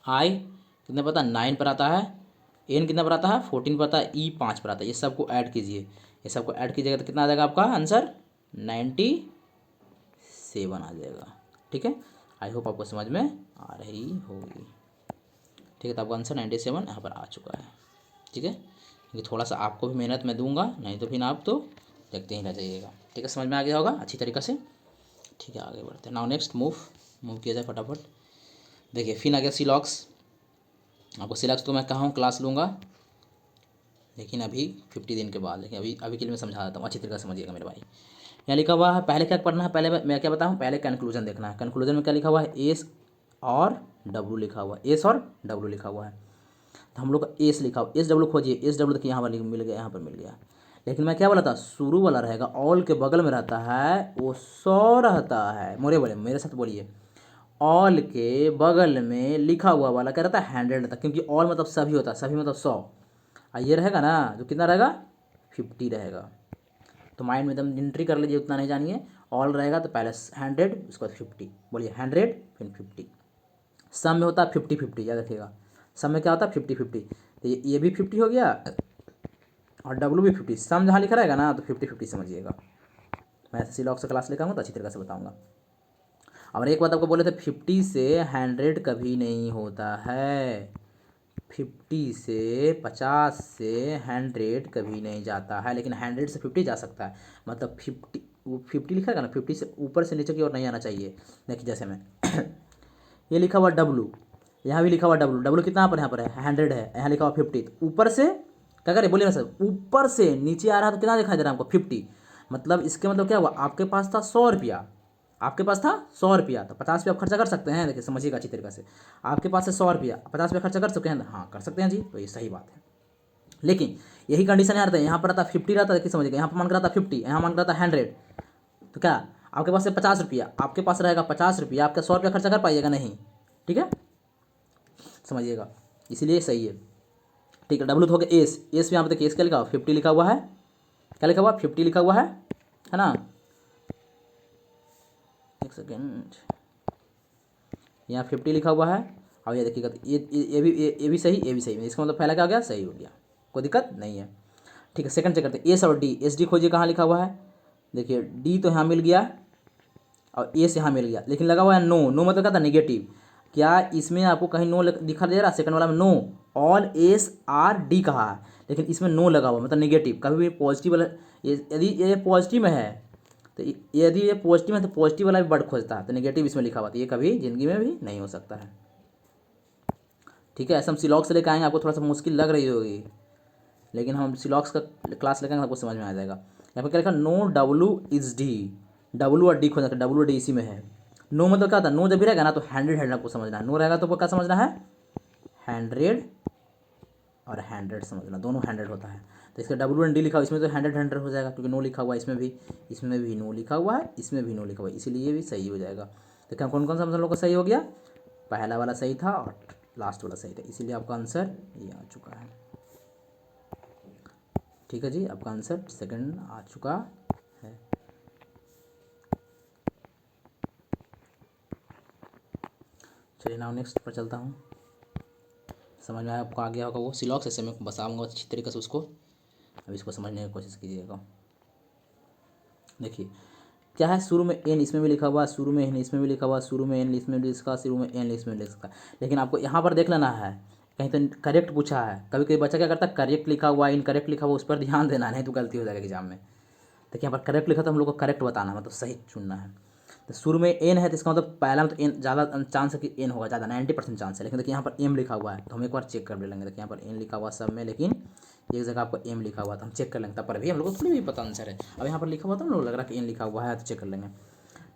S1: आई कितना पता, 9 पर आता है। एन कितना पर आता है, 14 पर आता है। ई 5 पर आता है। ये सबको ऐड कीजिए, ये सबको ऐड कीजिएगा तो कितना आ जाएगा आपका आंसर, 97 आ जाएगा, ठीक है। आई होप आपको समझ में आ रही होगी, ठीक है। तो आपका आंसर 97 यहाँ पर आ चुका है, ठीक है। क्योंकि थोड़ा सा आपको भी मेहनत मैं दूंगा, नहीं तो फिर आप तो देखते ही रह जाइएगा, ठीक है। समझ में आ गया होगा अच्छी तरीक़े से, ठीक है। आगे बढ़ते हैं। नाउ नेक्स्ट मूव किया जाए फटाफट। देखिए फिर आ गया सिलॉक्स। आपको सिलॉक्स को मैं कहाँ हूँ क्लास लूँगा, लेकिन अभी 50 दिन के बाद, लेकिन अभी के लिए मैं समझा देता हूँ, अच्छी तरीके से समझिएगा मेरे भाई। यहाँ लिखा हुआ है, पहले क्या पढ़ना है, पहले मैं क्या बताऊँ, पहले कंक्लूजन देखना है। कंक्लूजन में क्या लिखा हुआ है, एस और डब्लू लिखा हुआ है, एस और डब्लू लिखा हुआ है। तो हम लोग का एस लिखा हुआ, एस डब्लू खोजिए। एस डब्लू देखिए यहाँ पर मिल गया, यहाँ पर मिल गया। लेकिन मैं क्या बोला था, शुरू वाला रहेगा, ऑल के बगल में रहता है वो 100 रहता है। मोरे बोले, मेरे साथ बोलिए, ऑल के बगल में लिखा हुआ वाला क्या रहता है, 100 रहता है, क्योंकि ऑल मतलब सभी होता है, सभी मतलब 100। और ये रहेगा ना जो कितना रहेगा, 50 रहेगा। तो माइंड में एकदम एंट्री कर लीजिए, उतना नहीं जानिए। ऑल रहेगा तो पहले 100, उसके बाद 50, बोलिए 100 फिर 50। सम में होता है 50 50, याद रखिएगा। सम में क्या होता है 50 50, तो ये भी 50 हो गया और डब्लू भी 50। सम जहाँ लिखा रहेगा ना तो 50 50 समझिएगा। मैं ऐसे लॉक से क्लास लेकर आऊँगा तो अच्छी तरीके से बताऊँगा। और एक बात आपको बोले थे, 50 से 100 कभी नहीं होता है। 50 से 50 से 100 कभी नहीं जाता है, लेकिन 100 से 50 जा सकता है। मतलब 50, वो 50 लिखा है ना, 50 से ऊपर से नीचे की ओर नहीं आना चाहिए। देखिए जैसे मैं ये लिखा हुआ डब्लू, यहाँ भी लिखा हुआ डब्लू। डब्लू कितना पर, यहाँ पर है 100 है, यहाँ लिखा हुआ 50। तो ऊपर से क्या करें, बोलिए ना सर, ऊपर से नीचे आ रहा है तो कितना दिखाई दे रहा है हमको, 50। मतलब इसके मतलब क्या हुआ, आपके पास था 100 रुपया, आपके पास था 100 रुपया, तो 50 रुपया आप खर्चा कर सकते हैं। देखिए समझिएगा अच्छी तरीके से, आपके पास है 100 रुपया, 50 रुपया खर्चा कर सकते हैं, हाँ कर सकते हैं जी, तो ये सही बात है। लेकिन यही कंडीशन यहाँ रहता है, यहाँ पर रहता 50 रहता है, देखिए समझिएगा, यहाँ पर मान कर रहता 50, यहाँ मान कर रहता 100। तो क्या आपके पास है 50 रुपया, आपके पास रहेगा 50 रुपया, आपका 100 रुपया खर्चा कर पाइएगा नहीं, ठीक है, समझिएगा, इसीलिए सही है, ठीक है। डब्लू तो हो गया एस। एस यहाँ पे देखिए, एस क्या लिखा हुआ, 50 लिखा हुआ है, क्या लिखा हुआ 50 लिखा हुआ है ना। एक सेकेंड, यहाँ 50 लिखा हुआ है। और ये देखिएगा, ये भी सही, ये भी सही, इसका मतलब पहला क्या हो गया, सही हो गया, कोई दिक्कत नहीं है, ठीक है। सेकंड चेक करते हैं, एस और डी। एस डी खोजिए कहाँ लिखा हुआ है, देखिए डी तो यहाँ मिल गया और एस यहाँ मिल गया, लेकिन लगा हुआ है नो। नो मतलब क्या था, नेगेटिव। क्या इसमें आपको कहीं नो दिखा दे रहा, सेकंड वाला में no, all S are D कहा है, लेकिन इसमें नो लगा हुआ मतलब नेगेटिव। कभी भी पॉजिटिव वाला, यदि ये पॉजिटिव में है तो यदि ये पॉजिटिव है तो पॉजिटिव वाला भी वर्ड खोजता है, तो नेगेटिव इसमें लिखा हुआ, तो ये कभी ज़िंदगी में भी नहीं हो सकता है, ठीक है। ऐसा हम सिलॉक्स से लेकर आएंगे, आपको थोड़ा सा मुश्किल लग रही होगी, लेकिन हम सिलॉक्स का क्लास लेकर आपको समझ में आ जाएगा। यहाँ पर क्या लिखा, no W is D. W और डी खोजना, डब्लू और डी इसी में है। नो मतलब क्या था, नो जब भी रहेगा ना तो 100 आपको समझना है। नो रहेगा तो क्या समझना है, 100 और 100 समझना, दोनों 100 होता है। तो इसका WND लिखा हुआ, इसमें तो 100 हो जाएगा क्योंकि नो लिखा हुआ है, इसमें भी नो लिखा हुआ है, इसमें भी नो लिखा हुआ है, इसीलिए ये भी सही हो जाएगा। तो क्या कौन कौन सा हम लोग का सही हो गया? पहला वाला सही था और लास्ट वाला सही था, इसीलिए आपका आंसर ये आ चुका है। ठीक है जी, आपका आंसर सेकंड आ चुका है। चलिए नाउ नेक्स्ट पर चलता हूँ। समझ में आया आपको? आ गया होगा वो सिलॉक्स, ऐसे मैं बताऊँगा अच्छी तरीके से उसको। अब इसको समझने की कोशिश कीजिएगा। देखिए क्या है, शुरू में एन इसमें भी लिखा हुआ, शुरू में एन इसमें भी लिखा हुआ, शुरू में एन इसमें भी लिखा, शुरू में एन इसमें लिखा। लेकिन आपको यहाँ पर देख लेना है, कहीं तो करेक्ट पूछा है। कभी कभी बच्चा क्या करता है, करेक्ट लिखा हुआ इनकरेक्ट लिखा हुआ, उस पर ध्यान देना, नहीं तो गलती हो जाएगा एग्जाम में। देखिए यहाँ पर करेक्ट लिखा तो हम लोग को करेक्ट बताना है, मतलब सही चुनना है। तो शुरू में एन है तो इसका मतलब पहला में तो एन ज़्यादा चांस है कि एन होगा, ज़्यादा 90% चांस है। लेकिन देखिए यहाँ पर एम लिखा हुआ है तो हम एक बार चेक कर लेंगे। देखिए यहाँ पर एन लिखा हुआ सब में, लेकिन एक जगह आपको एम लिखा हुआ तो हम चेक कर लेंगे, तब पर भी हम लोग को थोड़ी भी पता आंसर है। अब यहाँ पर लिखा हुआ तो हम लोग लग रहा है कि एन लिखा हुआ है तो चेक कर लेंगे।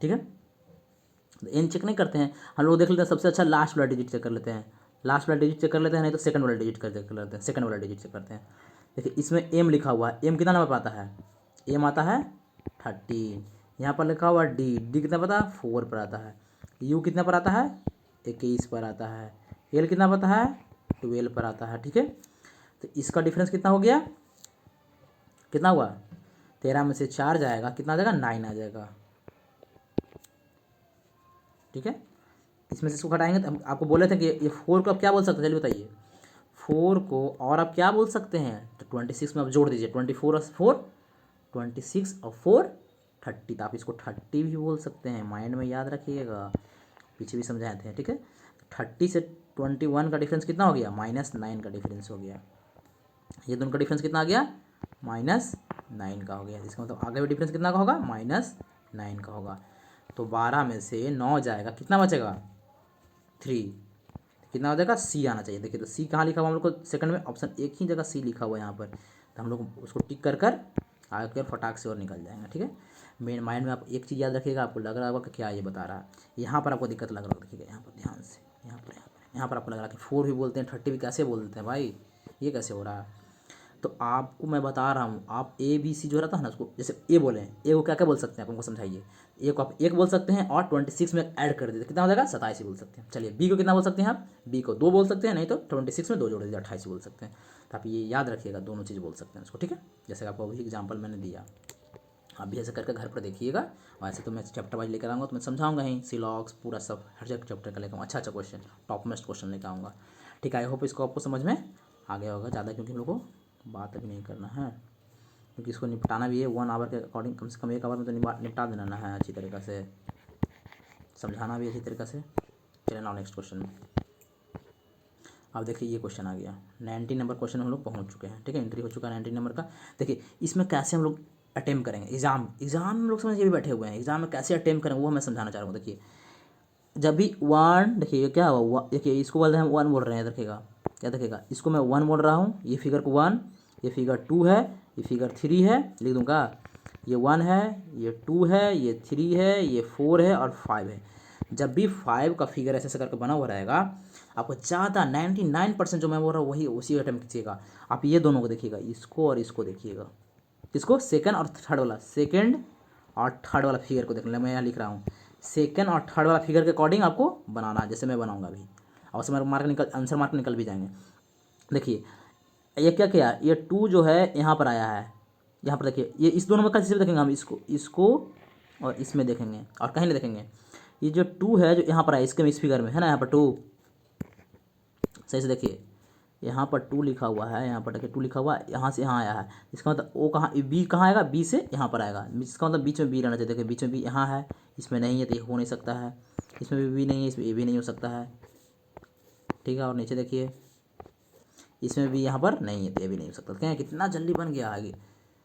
S1: ठीक है, तो एन चेक नहीं करते हैं हम लोग, देख लेते हैं सबसे अच्छा लास्ट वाला डिजिट चेक कर लेते हैं, लास्ट वाला डिजिट चेक कर लेते हैं, नहीं तो सेकंड वाला डिजिट चेक कर लेते हैं, सेकंड वाला डिजिट चेक करते हैं। देखिए इसमें एम लिखा हुआ है, एम कितना नंबर पर आता है? एम आता है 13। यहाँ पर लिखा हुआ डी, डी कितना पता है? 4 पर आता है। यू कितना पर आता है? 21 पर आता है। एल कितना पता है? 12 पर आता है। ठीक है, तो इसका डिफरेंस कितना हो गया? कितना हुआ? 13 में से 4 जाएगा, कितना आ जाएगा? 9 आ जाएगा। ठीक है, इसमें से इसको घटाएंगे तो हम आपको बोले थे कि ये 4 को आप क्या बोल सकते हैं, चलिए बताइए। 4 को और आप क्या बोल सकते हैं? तो 26 में आप जोड़ दीजिए, 24 और 4 26 और 4 30, तो आप इसको 30 भी बोल सकते हैं, माइंड में याद रखिएगा, पीछे भी समझाए थे। ठीक है, 30 से 21 का डिफरेंस कितना हो गया? -9 का डिफरेंस हो गया। ये दोनों का डिफरेंस कितना आ गया? -9 का हो गया। इसका मतलब आगे भी डिफरेंस कितना का होगा? -9 का होगा। तो 12 में से 9 जाएगा, कितना बचेगा? 3। कितना हो जाएगा? सी आना चाहिए। देखिए तो सी कहाँ लिखा हुआ हम लोग को? सेकंड में ऑप्शन एक ही जगह सी लिखा हुआ है यहाँ पर, तो हम लोग उसको टिक कर कर आगे कर फटाक से और निकल जाएंगे। ठीक है, मेन माइंड में आप एक चीज़ याद रखिएगा, आपको लग रहा होगा कि क्या ये बता रहा है, यहाँ पर आपको दिक्कत लग रहा होगा। देखिएगा यहाँ पर ध्यान से, यहाँ पर आपको लग रहा है कि 4 भी बोलते हैं 30 भी कैसे बोलते हैं भाई, ये कैसे हो रहा है? तो आपको मैं बता रहा हूँ, आप ABC जो रहता है ना, उसको जैसे ए बोले, ए को क्या क्या बोल सकते हैं आप हमको समझाइए। ए को आप 1 बोल सकते हैं और 26 में ऐड कर दीजिए, कितना हो जाएगा? 27 बोल सकते हैं। चलिए बी को कितना बोल सकते हैं आप? बी को 2 बोल सकते हैं, नहीं तो 26 में 2 जोड़ दीजिए, 28 बोल सकते हैं। तो आप ये याद रखिएगा, दोनों चीज़ बोल सकते हैं उसको। ठीक है, जैसे आपको अभी एग्जाम्पल मैंने दिया, आप भी ऐसे करके घर पर देखिएगा। वैसे तो मैं चैप्टर वाइज लेकर आऊँगा, तो मैं समझाऊंगा ही, सिलॉक्स पूरा सब हर एक चैप्टर का लेकर आऊँगा, अच्छा क्वेश्चन, टॉप मोस्ट क्वेश्चन लेकर आऊँगा। ठीक है, आई होप इसको आपको समझ में आ गया होगा ज़्यादा, क्योंकि हम लोग को बात अभी नहीं करना है, क्योंकि इसको निपटाना भी है 1 आवर के अकॉर्डिंग, कम से कम 1 आवर में तो निपटा देना है अच्छी तरीक़े से, समझाना भी अच्छी तरीक़े से। चलिए नाउ नेक्स्ट क्वेश्चन में। अब देखिए ये क्वेश्चन आ गया, 19 नंबर क्वेश्चन हम लोग पहुंच चुके हैं। ठीक है, एंट्री हो चुका है 19 नंबर का। देखिए इसमें कैसे हम लोग अटेम्प्ट करेंगे, एग्जाम हम लोग समझिए भी बैठे हुए हैं, एग्जाम में कैसे अटेम्प्ट करेंगे वो मैं समझाना चाह रहा हूँ। देखिए जब भी 1, देखिए क्या हुआ, देखिए इसको बोल रहे हैं 1 बोल रहे हैं, देखिएगा क्या देखिएगा, इसको मैं 1 बोल रहा हूँ, ये फिगर को 1, ये फिगर 2 है, ये फिगर 3 है, लिख दूँगा, ये 1 है, ये 2 है, ये 3 है, ये 4 है और 5 है। जब भी 5 का फिगर ऐसे ऐसे करके बना हुआ रहेगा, आपको ज़्यादा 99% जो मैं बोल रहा हूँ वही उसी अटेम्प्ट कीजिएगा। आप ये दोनों को देखिएगा, इसको और इसको देखिएगा, इसको सेकंड और थर्ड वाला, सेकंड और थर्ड वाला फिगर को देख लें, मैं यहाँ लिख रहा हूँ, सेकंड और थर्ड वाला फिगर के अकॉर्डिंग आपको बनाना है, जैसे मैं बनाऊंगा अभी, और उसमें आंसर मार्क निकल भी जाएंगे। देखिए ये क्या किया, ये 2 जो है यहाँ पर आया है, यहाँ पर देखिए, ये इस दोनों में कैसे देखेंगे हम, इसको और इसमें देखेंगे और कहीं नहीं देखेंगे। ये जो 2 है जो यहाँ पर आया, इसके इस फिगर में है ना, यहाँ पर 2, सही से देखिए, यहाँ पर 2 लिखा हुआ है, यहाँ पर देखिए 2 लिखा हुआ है, यहाँ से यहाँ आया है, इसका मतलब ओ कहाँ, बी कहाँ आएगा, बी से यहाँ पर आएगा, इसका मतलब बीच में बी रहना चाहिए। देखिए बीच में बी यहाँ है, इसमें नहीं है तो ये हो नहीं सकता है, इसमें भी बी नहीं है, इसमें ए भी नहीं हो सकता है। ठीक है, और नीचे देखिए इसमें भी यहाँ पर नहीं है तो ये भी नहीं हो सकता। क्या कितना जल्दी बन गया आगे,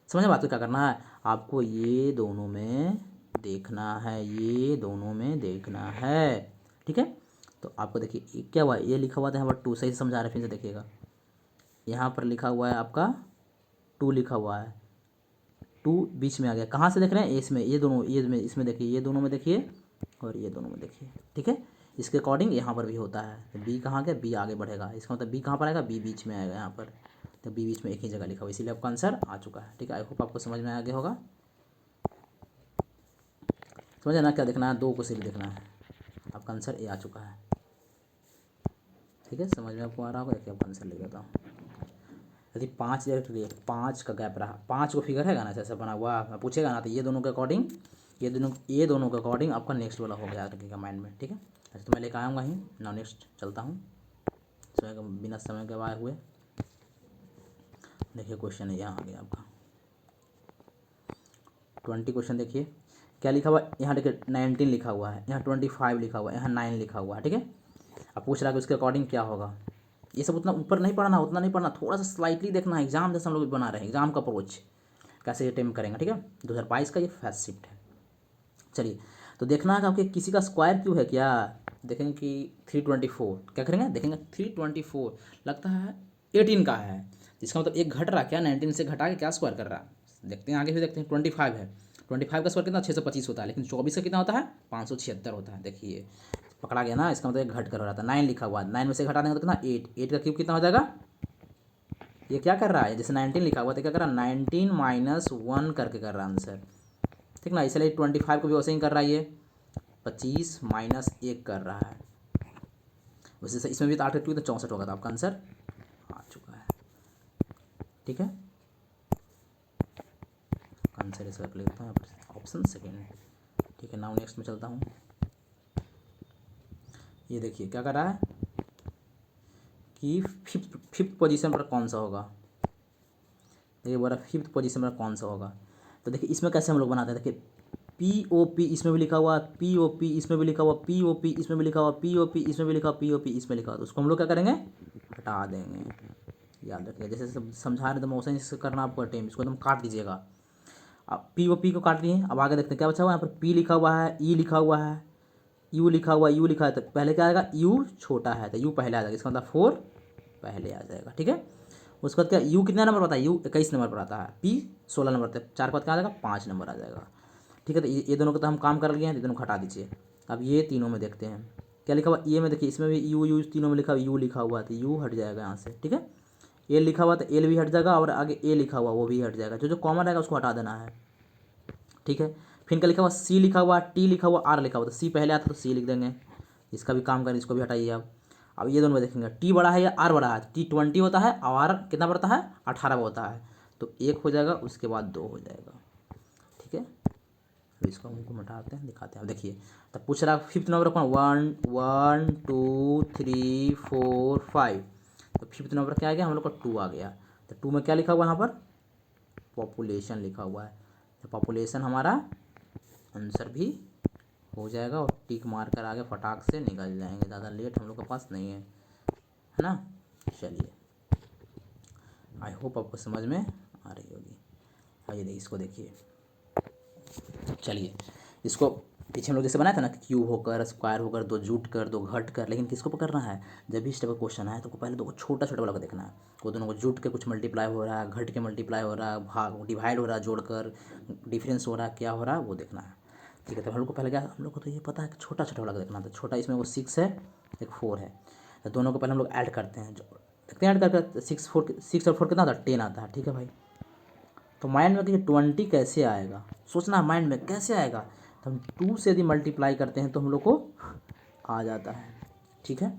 S1: समझ बात को क्या करना है आपको, ये दोनों में देखना है, ये दोनों में देखना है। ठीक है, तो आपको देखिए क्या हुआ, ये लिखा हुआ था यहाँ पर 2, सही से समझा रहे फिर से देखिएगा, यहाँ पर लिखा हुआ है आपका 2 लिखा हुआ है, 2 बीच में आ गया, कहाँ से देख रहे हैं, इसमें, ये दोनों, ये में, इसमें देखिए, ये दोनों में देखिए और ये दोनों में देखिए। ठीक है, इसके अकॉर्डिंग यहाँ पर भी होता है। तो बी कहाँ गया, बी आगे बढ़ेगा, इसका मतलब बी कहाँ पर आएगा, बी बीच में आएगा यहाँ पर। तो बी बीच में एक ही जगह लिखा हुआ, इसीलिए आपका आंसर आ चुका है। ठीक है, आई होप आपको समझ में आ गया होगा। समझे ना, क्या देखना है, 2 को सिर्फ देखना है, आपका आंसर ए आ चुका है। ठीक है, समझ में आपको आ रहा होगा। देखिए आपका आंसर ले जाता हूँ। यदि 5 डायरेक्ट 5 का गैप रहा, 5 को फिगर है ना जैसे बना हुआ, मैं पूछेगा ना, तो ये दोनों के अकॉर्डिंग, ये दोनों के अकॉर्डिंग आपका नेक्स्ट वाला हो गया, रखिएगा माइंड में। ठीक है, अच्छा तो मैं लेकर आऊँगा ही ना, नेक्स्ट चलता हूँ समय बिना समय गवाए हुए। देखिए क्वेश्चन है, यहाँ आ गया आपका 20 क्वेश्चन। देखिए क्या लिखा हुआ है, यहाँ देखिए 19 लिखा हुआ है, यहाँ 25 लिखा हुआ है, यहाँ 9 लिखा हुआ है। ठीक है, अब पूछ रहा है कि उसके अकॉर्डिंग क्या होगा। ये सब उतना ऊपर नहीं पढ़ना, उतना नहीं पढ़ना, थोड़ा सा स्लाइटली देखना है। एग्जाम जैसे हम लोग बना रहे हैं, एग्जाम का अप्रोच कैसे अटेम्प्ट करेंगे। ठीक है, 2022 का ये फर्स्ट शिफ्ट है। चलिए, तो देखना है कि आपके किसी का स्क्वायर क्यों है क्या, देखेंगे कि 324 क्या करेंगे, देखेंगे 324 लगता है 18 का है, इसका मतलब एक घट रहा क्या, 19 से घटा के क्या स्क्वायर कर रहा है। देखते हैं आगे भी, देखते हैं 25 है, 25 का स्क्वायर कितना 625 होता है, लेकिन 24 का कितना होता है 576 होता है। देखिए पकड़ा गया ना, इसका मतलब एक घट कर रहा था, 9 लिखा हुआ है, 9 में से घटा देंगे तो कितना 8 का क्यूब कितना हो जाएगा। ये क्या कर रहा है, जैसे 19 लिखा हुआ तो क्या कर रहा है 19 - 1 करके कर रहा है आंसर। ठीक ना, इसलिए 25 को भी वैसे ही कर रहा है, ये 25 - 1 कर रहा है। वैसे से इसमें भी तो 8 का क्यूब तो 64 होगा, तो आपका आंसर आ चुका है। ठीक है, आंसर इसका लिख देता हूँ ऑप्शन सेकेंड। ठीक है, नाउ नेक्स्ट में चलता हूँ। ये देखिए क्या कर रहा है कि फिफ्थ पोजीशन पर कौन सा होगा। देखिए बोला फिफ्थ पोजीशन पर कौन सा होगा, तो देखिए इसमें कैसे हम लोग बनाते हैं। देखिए POP इसमें भी लिखा हुआ, POP इसमें भी लिखा हुआ, POP इसमें भी लिखा हुआ, POP इसमें भी लिखा हुआ, POP इसमें लिखा हुआ, तो उसको हम लोग क्या करेंगे, हटा देंगे। याद रखिए, जैसे समझा रहे तो मौसम से करना आपको अटेम्प्ट, इसको एकदम काट दीजिएगा। अब POP को काट लिए, अब आगे देखते हैं क्या बचा हुआ है। यहाँ पर P लिखा हुआ है, E लिखा हुआ है, U लिखा हुआ, U लिखा है, तो पहले क्या आएगा, U छोटा है तो U पहले आ जाएगा, इसका मतलब 4 पहले आ जाएगा। ठीक है, उसके बाद क्या U कितना नंबर आता है, U 21 नंबर पर आता है, P 16 नंबर पर, 4 के बाद क्या आ जाएगा 5 नंबर आ जाएगा। ठीक है, तो ये दोनों का तो हम काम कर लिए हैं, तो दोनों को हटा दीजिए। अब ये तीनों में देखते हैं क्या लिखा हुआ, ये में देखिए इसमें भी यू तीनों में लिखा हुआ, यू लिखा हुआ है तो यू हट जाएगा यहाँ से। ठीक है, एल लिखा हुआ तो एल भी हट जाएगा, और आगे ए लिखा हुआ वो भी हट जाएगा, जो जो कॉमन रहेगा उसको हटा देना है। ठीक है, फिर क्या लिखा हुआ, सी लिखा हुआ, टी लिखा हुआ, आर लिखा हुआ, तो सी पहले आता तो सी लिख देंगे, इसका भी काम करें, इसको भी हटाइए आप। अब ये दोनों में देखेंगे टी बड़ा है या आर बड़ा है, टी 20 होता है और आर कितना बढ़ता है 18 होता है, तो 1 हो जाएगा, उसके बाद 2 हो जाएगा। ठीक है, अब इसको हमको मिटाते हैं, दिखाते हैं। अब देखिए तब पूछ रहा है फिफ्थ नंबर कौन, 1 2 3 4 5, तो फिफ्थ नंबर क्या आ गया हम लोग का 2 आ गया। तो 2 में क्या लिखा हुआ यहाँ पर, पॉपुलेशन लिखा हुआ है, तो पॉपुलेशन हमारा आंसर भी हो जाएगा, और टिक मार कर आगे फटाक से निकल जाएंगे, ज़्यादा लेट हम लोग के पास नहीं है ना। चलिए, आई होप आपको समझ में आ रही होगी। आइए देखिए, इसको देखिए, चलिए इसको पीछे हम लोग जैसे बनाया था ना, क्यूब होकर, स्क्वायर होकर, 2 जुट कर, 2 घट कर, लेकिन किसको पकड़ना है, जब भी इस टाइप का क्वेश्चन है तो पहले 2 छोटा छोटा वाला को देखना है, वो दोनों को जुट के कुछ मल्टीप्लाई हो रहा है, घट के मल्टीप्लाई हो रहा है, भाग डिवाइड हो रहा है, जोड़कर डिफरेंस हो रहा है, क्या हो रहा है वो देखना है। ठीक है, तो हम लोग को पहले क्या, हम लोग को तो ये पता है कि छोटा छोटा वाला को देखना था, छोटा इसमें वो 6 है, एक 4 है, तो दोनों को पहले हम लोग ऐड करते हैं, जो देखते हैं ऐड करके 6 और 4 कितना आता है 10 आता है। ठीक है भाई, तो माइंड में कि 20 कैसे आएगा, सोचना माइंड में कैसे आएगा, तो हम 2 से यदि मल्टीप्लाई करते हैं तो हम लोग को आ जाता है। ठीक है,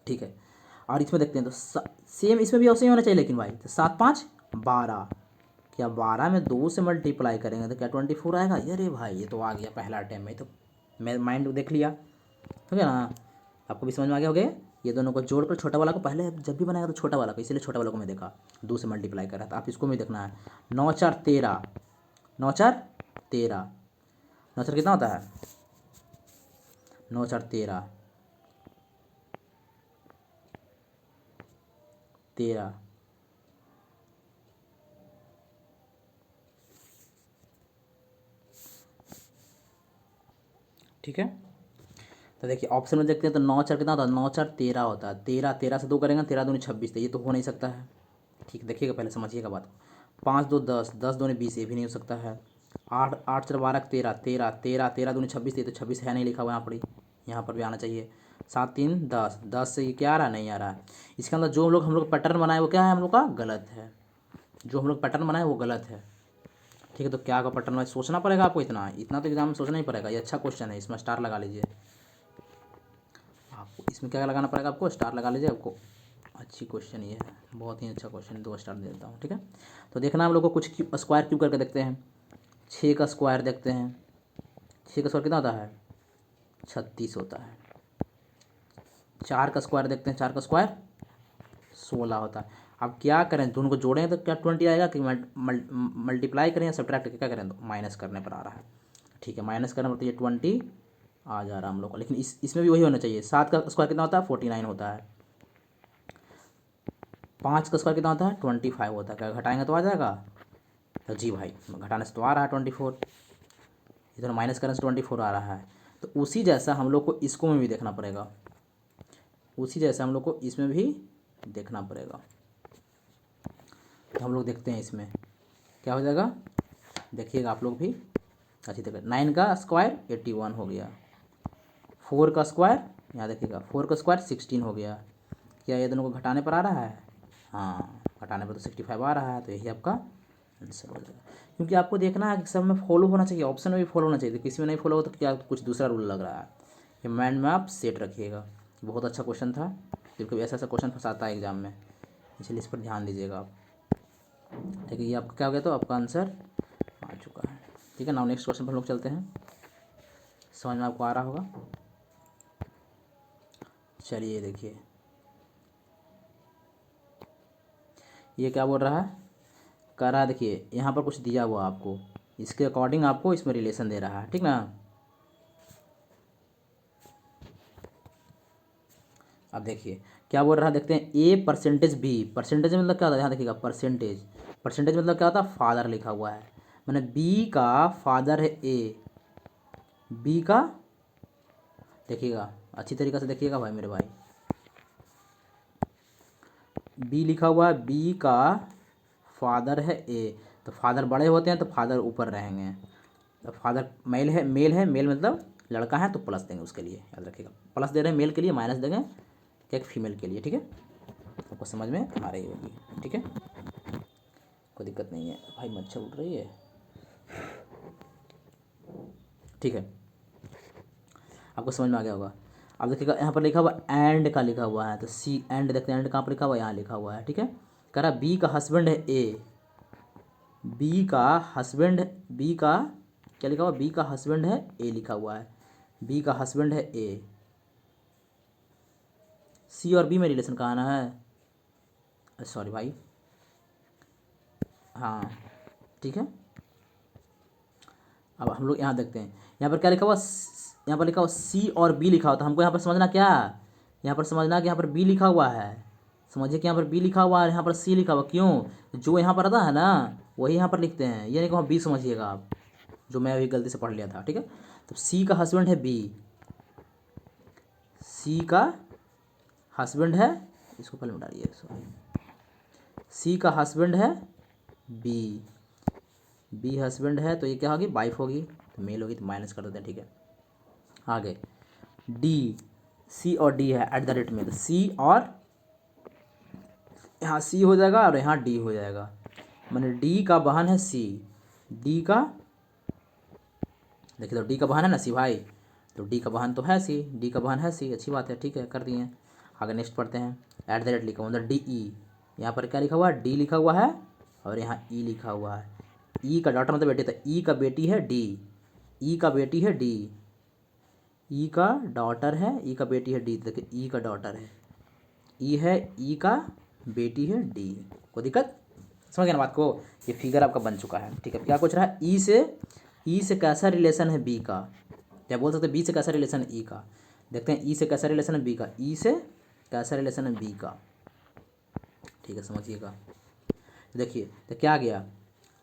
S1: ठीक है, और इसमें देखते हैं तो सेम इसमें भी ऐसे ही होना चाहिए, लेकिन भाई तो 7 5 12, क्या 12 में 2 से मल्टीप्लाई करेंगे तो क्या 24 आएगा। अरे भाई ये तो आ गया पहला अटैम्प्ट में, तो मैं माइंड देख लिया, ठीक है ना, आपको भी समझ में आ गया हो गया। ये दोनों को जोड़कर छोटा वाला को पहले जब भी बनाएगा तो छोटा वाला को, इसीलिए छोटा वाला को मैं देखा 2 से मल्टीप्लाई कर रहा था, आप इसको भी देखना है। 9 4 13, 9 4 13, 9 4 कितना होता है 9 4 13 13। ठीक है, तो देखिए ऑप्शन में देखते हैं तो 9 4 कितना होता है 9 4 13 होता है, 13 13 से 2 करेंगे, 13 दूनी 26, तो ये तो हो नहीं सकता है। ठीक, देखिएगा पहले समझिएगा बात को। 5 2 10, 10 दूनी 20, ये भी नहीं हो सकता है। 8 8 4 12 13, 13 13 13 दूनी 26, ये तो 26 है नहीं लिखा हुआ यहाँ पर, यहाँ पर भी आना चाहिए। 7 3 10, 10 से ये क्या आ रहा है, नहीं आ रहा है। इसके अंदर जो हम लोग पैटर्न बनाए वो क्या है, हम लोग का गलत है। जो हम लोग पैटर्न बनाए वो गलत है, ठीक है। तो क्या का पैटर्न है, सोचना पड़ेगा आपको, इतना तो एग्जाम में सोचना ही पड़ेगा। ये अच्छा क्वेश्चन है, इसमें स्टार लगा लीजिए। आपको इसमें क्या लगाना पड़ेगा, आपको स्टार लगा लीजिए। आपको अच्छी क्वेश्चन ये है, बहुत ही अच्छा क्वेश्चन है, 2 स्टार दे देता हूँ, ठीक है। तो देखना हम लोग को कुछ स्क्वायर क्यूब करके देखते हैं। 6 का स्क्वायर देखते हैं। 6 का स्क्वायर कितना होता है, 36 होता है। 4 का स्क्वायर देखते हैं। 4 का स्क्वायर 16 होता है। अब क्या करें, दोनों को जोड़ें तो क्या 20 आएगा, कि मल्टीप्लाई करें या सब्ट्रैक्ट क्या करें, तो माइनस करने पर आ रहा है, ठीक है। माइनस करने पर तो ये 20 आ जा रहा है हम लोग का। लेकिन इसमें भी वही होना चाहिए। 7 का स्क्वायर कितना होता है, 49 होता है। 5 का स्क्वायर कितना होता है, 25 होता है। क्या घटाएंगे तो आ जाएगा, तो जी भाई घटाने से तो आ रहा है 24, इधर माइनस करने से 24 आ रहा है। तो उसी जैसा हम लोग को इसको में भी देखना पड़ेगा, उसी जैसा हम लोग को इसमें भी देखना पड़ेगा। तो हम लोग देखते हैं इसमें क्या हो जाएगा, देखिएगा आप लोग भी अच्छी तरह। 9 का स्क्वायर 81 हो गया। 4 का स्क्वायर, यहाँ देखिएगा 4 का स्क्वायर 16 हो गया। क्या ये दोनों को घटाने पर आ रहा है, हाँ घटाने पर तो 65 आ रहा है। तो यही आपका आंसर हो जाएगा। क्योंकि आपको देखना है कि सब में फॉलो होना चाहिए, ऑप्शन में भी फॉलो होना चाहिए। तो किसी में नहीं फॉलो हो तो क्या कुछ दूसरा रूल लग रहा है। ये माइंड में आप सेट रखिएगा। बहुत अच्छा क्वेश्चन था, क्योंकि ऐसा ऐसा क्वेश्चन फंसाता है एग्जाम में, इसलिए इस पर ध्यान दीजिएगा आप, ठीक है। ये आपका क्या हो गया, तो आपका आंसर आ चुका है, ठीक है। नाउ नेक्स्ट क्वेश्चन पर हम लोग चलते हैं। समझ में आपको आ रहा होगा। चलिए देखिए ये क्या बोल रहा है, कह रहा है देखिए यहाँ पर कुछ दिया हुआ आपको, इसके अकॉर्डिंग आपको इसमें रिलेशन दे रहा है, ठीक ना। अब देखिए क्या बोल रहा है, देखते हैं। ए परसेंटेज बी, परसेंटेज मतलब क्या होता है, यहाँ देखिएगा परसेंटेज, परसेंटेज मतलब क्या होता है, फादर लिखा हुआ है। मैंने बी का फादर है ए, बी का देखिएगा अच्छी तरीक़े से देखिएगा भाई मेरे भाई, बी लिखा हुआ है, बी का फादर है ए। तो फादर बड़े होते हैं तो फादर ऊपर रहेंगे। तो फादर मेल है, मेल मतलब लड़का है, तो प्लस देंगे उसके लिए, याद रखिएगा। प्लस दे रहे हैं मेल के लिए, माइनस देंगे क्या फीमेल के लिए, ठीक है। आपको समझ में आ रही होगी, ठीक है, कोई दिक्कत नहीं है। भाई मच्छर उड़ रही है, ठीक है, आपको समझ में आ गया होगा। अब देखिएगा यहाँ पर लिखा हुआ एंड का लिखा हुआ है, तो सी एंड देखते हैं, एंड कहाँ पर लिखा हुआ है, यहाँ लिखा हुआ है, ठीक है। कह रहा बी का हस्बैंड है ए, बी का हस्बैंड, बी का क्या लिखा हुआ, बी का हस्बैंड है ए लिखा हुआ है, बी का हस्बैंड है ए। सी और बी में रिलेशन कहाँ आना है, सॉरी भाई, हाँ ठीक है। अब हम लोग यहाँ देखते हैं, यहाँ पर क्या लिखा हुआ, यहाँ पर लिखा हुआ सी और बी लिखा हुआ। तो हमको यहाँ पर समझना क्या, यहाँ पर समझना कि यहाँ पर बी लिखा हुआ है, समझिए कि यहाँ पर बी लिखा हुआ है, यहाँ पर सी लिखा हुआ। क्यों, जो यहाँ पर आता है ना वही यहाँ पर लिखते हैं, ये नहीं कि बी समझिएगा आप, जो मैं अभी गलती से पढ़ लिया था, ठीक है। तो सी का हस्बैंड है बी, सी का हस्बैंड है, इसको पहले डालिए, सी का हस्बैंड है बी, बी हस्बैंड है तो ये क्या होगी, वाइफ होगी, तो मेल होगी, तो माइनस कर देते हैं, ठीक है। आगे डी, सी और डी है एट द रेट में, तो सी और यहाँ सी हो जाएगा और यहाँ डी हो जाएगा। मैंने डी का बहन है सी, डी का देखिए, तो डी का बहन है ना सी भाई, तो डी का बहन तो है सी, डी का बहन है सी, अच्छी बात है, ठीक है, कर दिए। आगे नेक्स्ट पढ़ते हैं। एट द रेट लिखा हुआ, मतलब डी ई, यहाँ पर क्या लिखा हुआ है, डी लिखा हुआ है और यहाँ ई लिखा हुआ है। ई का डॉटर मतलब बेटी, तो ई का बेटी है डी, ई का बेटी है डी, ई का डॉटर है, ई का बेटी है डी। देखिए ई का डॉटर है, ई है, ई का बेटी है डी। कोई दिक्कत, समझ गए ना बात को। ये फिगर आपका बन चुका है, ठीक है। क्या पूछ रहा है, ई से कैसा रिलेशन है बी का, क्या बोल सकते हैं, बी से कैसा रिलेशन है ई का। देखते हैं ई से कैसा रिलेशन है बी का, ई से कैसा रिलेशन है बी का, ठीक है, समझिएगा। देखिए तो क्या गया,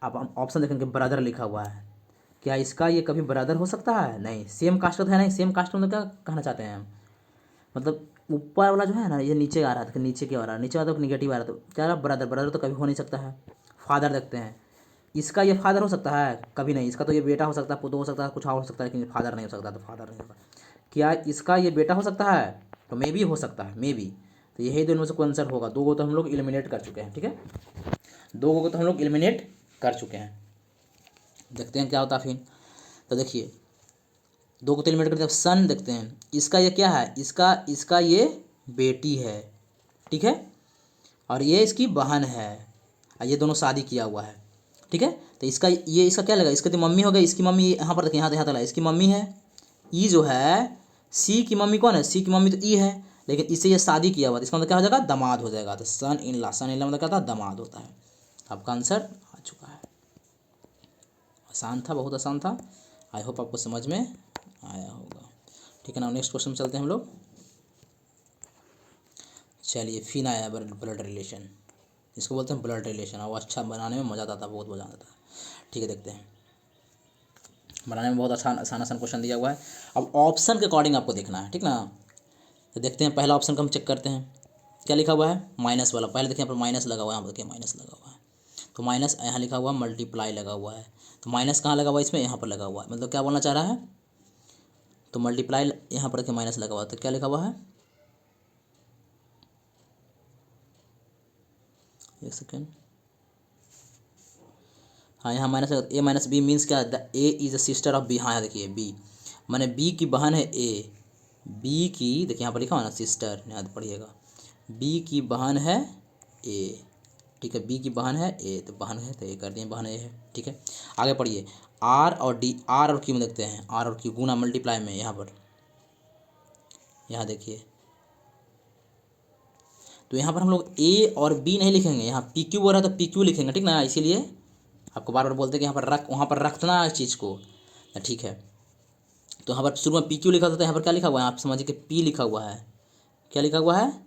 S1: अब हम ऑप्शन देखेंगे, ब्रदर लिखा हुआ है, क्या इसका ये कभी ब्रदर हो सकता है, नहीं। सेम कास्ट तो है नहीं, सेम कास्ट में क्या कहना चाहते हैं हम, मतलब ऊपर वाला जो है ना ये नीचे आ रहा है, तो नीचे क्या आ रहा है, नीचे वाला तो निगेटिव आ रहा है, तो क्या रहा, ब्रदर, ब्रदर तो कभी हो नहीं सकता है। फादर देखते हैं, इसका ये फादर हो सकता है, कभी नहीं। इसका तो ये बेटा हो सकता है, पुतो हो सकता है, कुछ और हो सकता है, लेकिन फादर नहीं हो सकता, तो फादर नहीं होगा। क्या इसका ये बेटा हो सकता है? तो मे बी हो सकता है, मे बी। तो यही दोनों में से कोई आंसर होगा। 2 को तो हम लोग एलिमिनेट कर चुके हैं, ठीक है, 2 को तो हम लोग एलिमिनेट कर चुके हैं। देखते हैं क्या होता है फिर। तो देखिए 2 को तो एलिमिनेट करते हैं, सन देखते हैं, इसका ये क्या है, इसका ये बेटी है, ठीक है, और ये इसकी बहन है, और ये दोनों शादी किया हुआ है, ठीक है। तो इसका क्या लगा, इसका तो मम्मी हो गई, इसकी मम्मी यहाँ पर देखिए, यहाँ तक इसकी मम्मी है। ई जो है, सी की मम्मी कौन है, सी की मम्मी तो ई है, लेकिन इससे ये शादी किया हुआ, तो इसका मतलब क्या हो जाएगा, दामाद हो जाएगा। तो सन इन ला मतलब क्या था, दामाद होता है। आपका आंसर आ चुका है। आसान था, बहुत आसान था। आई होप आपको समझ में आया होगा, ठीक है ना। नेक्स्ट क्वेश्चन में चलते हैं हम लोग। चलिए फिर आया ब्लड रिलेशन, इसको बोलते हैं ब्लड रिलेशन, और वो अच्छा बनाने में मज़ा आता था, बहुत मज़ा आता था। ठीक है, देखते हैं, बनाने में बहुत आसान क्वेश्चन दिया हुआ है। अब ऑप्शन के अकॉर्डिंग आपको देखना है, ठीक ना। तो देखते हैं, पहला ऑप्शन को हम चेक करते हैं, क्या लिखा हुआ है, माइनस वाला। पहले देखिए यहाँ पर माइनस लगा हुआ है, यहाँ पर देखिए माइनस लगा हुआ है, तो माइनस यहाँ लिखा हुआ मल्टीप्लाई लगा हुआ है, तो माइनस कहाँ लगा हुआ है, इसमें, यहाँ पर लगा हुआ है, मतलब क्या बोलना चाह रहा है, तो मल्टीप्लाई यहाँ पर देखिए माइनस लगा हुआ है, तो क्या लिखा हुआ है, एक सेकेंड, हाँ यहाँ minus, A minus B means क्या, the A is a sister of B. हाँ यहाँ देखिए बी, माने बी की बहन है ए, बी की, देखिए यहाँ पर लिखा हुआ ना सिस्टर, यहाँ पढ़िएगा, बी की बहन है ए, ठीक है, बी की बहन है ए, तो बहन है, तो ए कर दिए, बहन ए है, ठीक है। आगे पढ़िए, आर और डी, आर और क्यू में देखते हैं, आर और क्यू गुना मल्टीप्लाई में, यहाँ पर, यहाँ देखिए, तो यहाँ पर हम लोग ए और बी नहीं लिखेंगे, यहाँ पी क्यू बोल रहा है तो पी क्यू लिखेंगे, ठीक ना। इसीलिए आपको बार बार बोलते हैं कि यहाँ पर रख, वहाँ पर रखना इस चीज़ को, ठीक है। तो यहाँ पर शुरू में पी क्यू लिखा था, तो यहाँ पर क्या लिखा हुआ है, आप समझिए कि पी लिखा हुआ है, क्या लिखा हुआ है,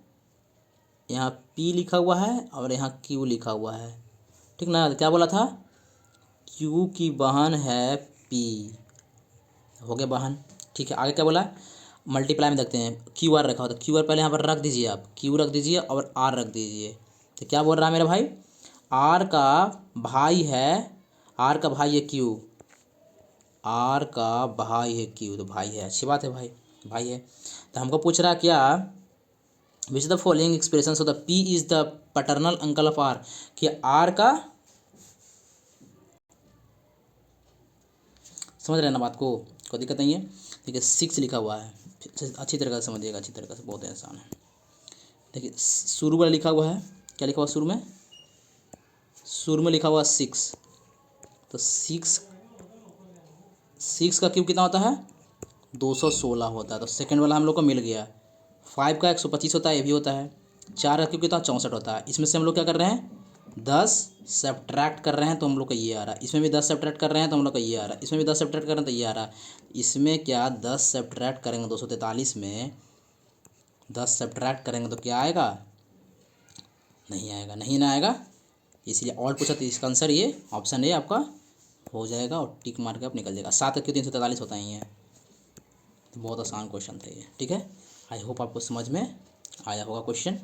S1: यहाँ पी लिखा हुआ है और यहाँ क्यू लिखा हुआ है, ठीक ना। क्या बोला था, क्यू की बहन है पी, हो गया बहन, ठीक है। आगे क्या बोला, मल्टीप्लाई में देखते हैं, क्यू आर रखा हो, तो क्यू आर पहले यहाँ पर रख दीजिए, आप क्यू रख दीजिए और आर रख दीजिए। तो क्या बोल रहा है मेरा भाई, आर का भाई है, आर का भाई है क्यू, आर का भाई है क्यू, तो भाई है, अच्छी बात है भाई, भाई है। तो हमको पूछ रहा क्या, which the following expression of the P is the paternal uncle of R, कि आर का, समझ रहे हैं ना बात को, कोई दिक्कत नहीं है, ठीक है। 6 लिखा हुआ है, अच्छी तरह से समझिएगा, अच्छी तरह से, बहुत आसान है। देखिए शुरू में लिखा हुआ है, क्या लिखा हुआ शुरू में, शुरू में लिखा हुआ 6, तो 6 का क्यूब कितना होता है, 216 होता है, तो सेकंड वाला हम लोग को मिल गया। 5 का 125 होता है, ये भी होता है। 4 का क्यूब कितना, 64 होता है। इसमें से हम लोग क्या कर रहे हैं, 10 सब्ट्रैक्ट कर रहे हैं, तो हम लोग का ये आ रहा है। इसमें भी 10 सब्ट्रैक्ट कर रहे हैं, तो हम लोग का ये आ रहा है। इसमें भी 10 सब्ट्रैक्ट कर रहे हैं, तो ये आ रहा है। इसमें क्या 10 सब्ट्रैक्ट करेंगे 243 में, 10 सब्ट्रैक्ट करेंगे तो क्या आएगा, नहीं आएगा, नहीं ना आएगा, इसलिए और पूछा, तो इसका आंसर ये ऑप्शन ए आपका हो जाएगा, और टिक मार के आप निकल जाएगा। 7 का क्यों 343 होता ही है, तो बहुत आसान क्वेश्चन था ये, ठीक है। आई होप आपको समझ में आया होगा क्वेश्चन।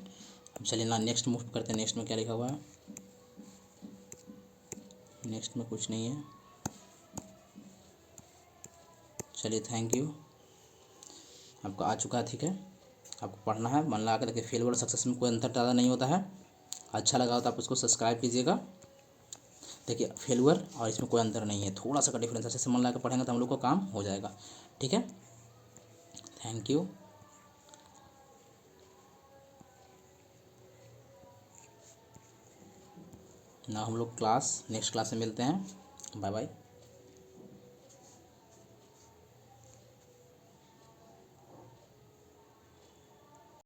S1: अब चलिए ना नेक्स्ट मूव करते हैं, नेक्स्ट में क्या लिखा हुआ है, नेक्स्ट में कुछ नहीं है। चलिए थैंक यू, आपका आ चुका है, ठीक है। आपको पढ़ना है, मन लगा के देखिए, फेल और सक्सेस में कोई अंतर ज़्यादा नहीं होता है। अच्छा लगा हो तो आप उसको सब्सक्राइब कीजिएगा। देखिए फेलुअर और इसमें कोई अंतर नहीं है, थोड़ा सा का डिफरेंस है, जैसे मन लगा के पढ़ेंगे तो हम लोग को काम हो जाएगा, ठीक है। Thank you. ना हम लोग नेक्स्ट क्लास में मिलते हैं, बाय बाय।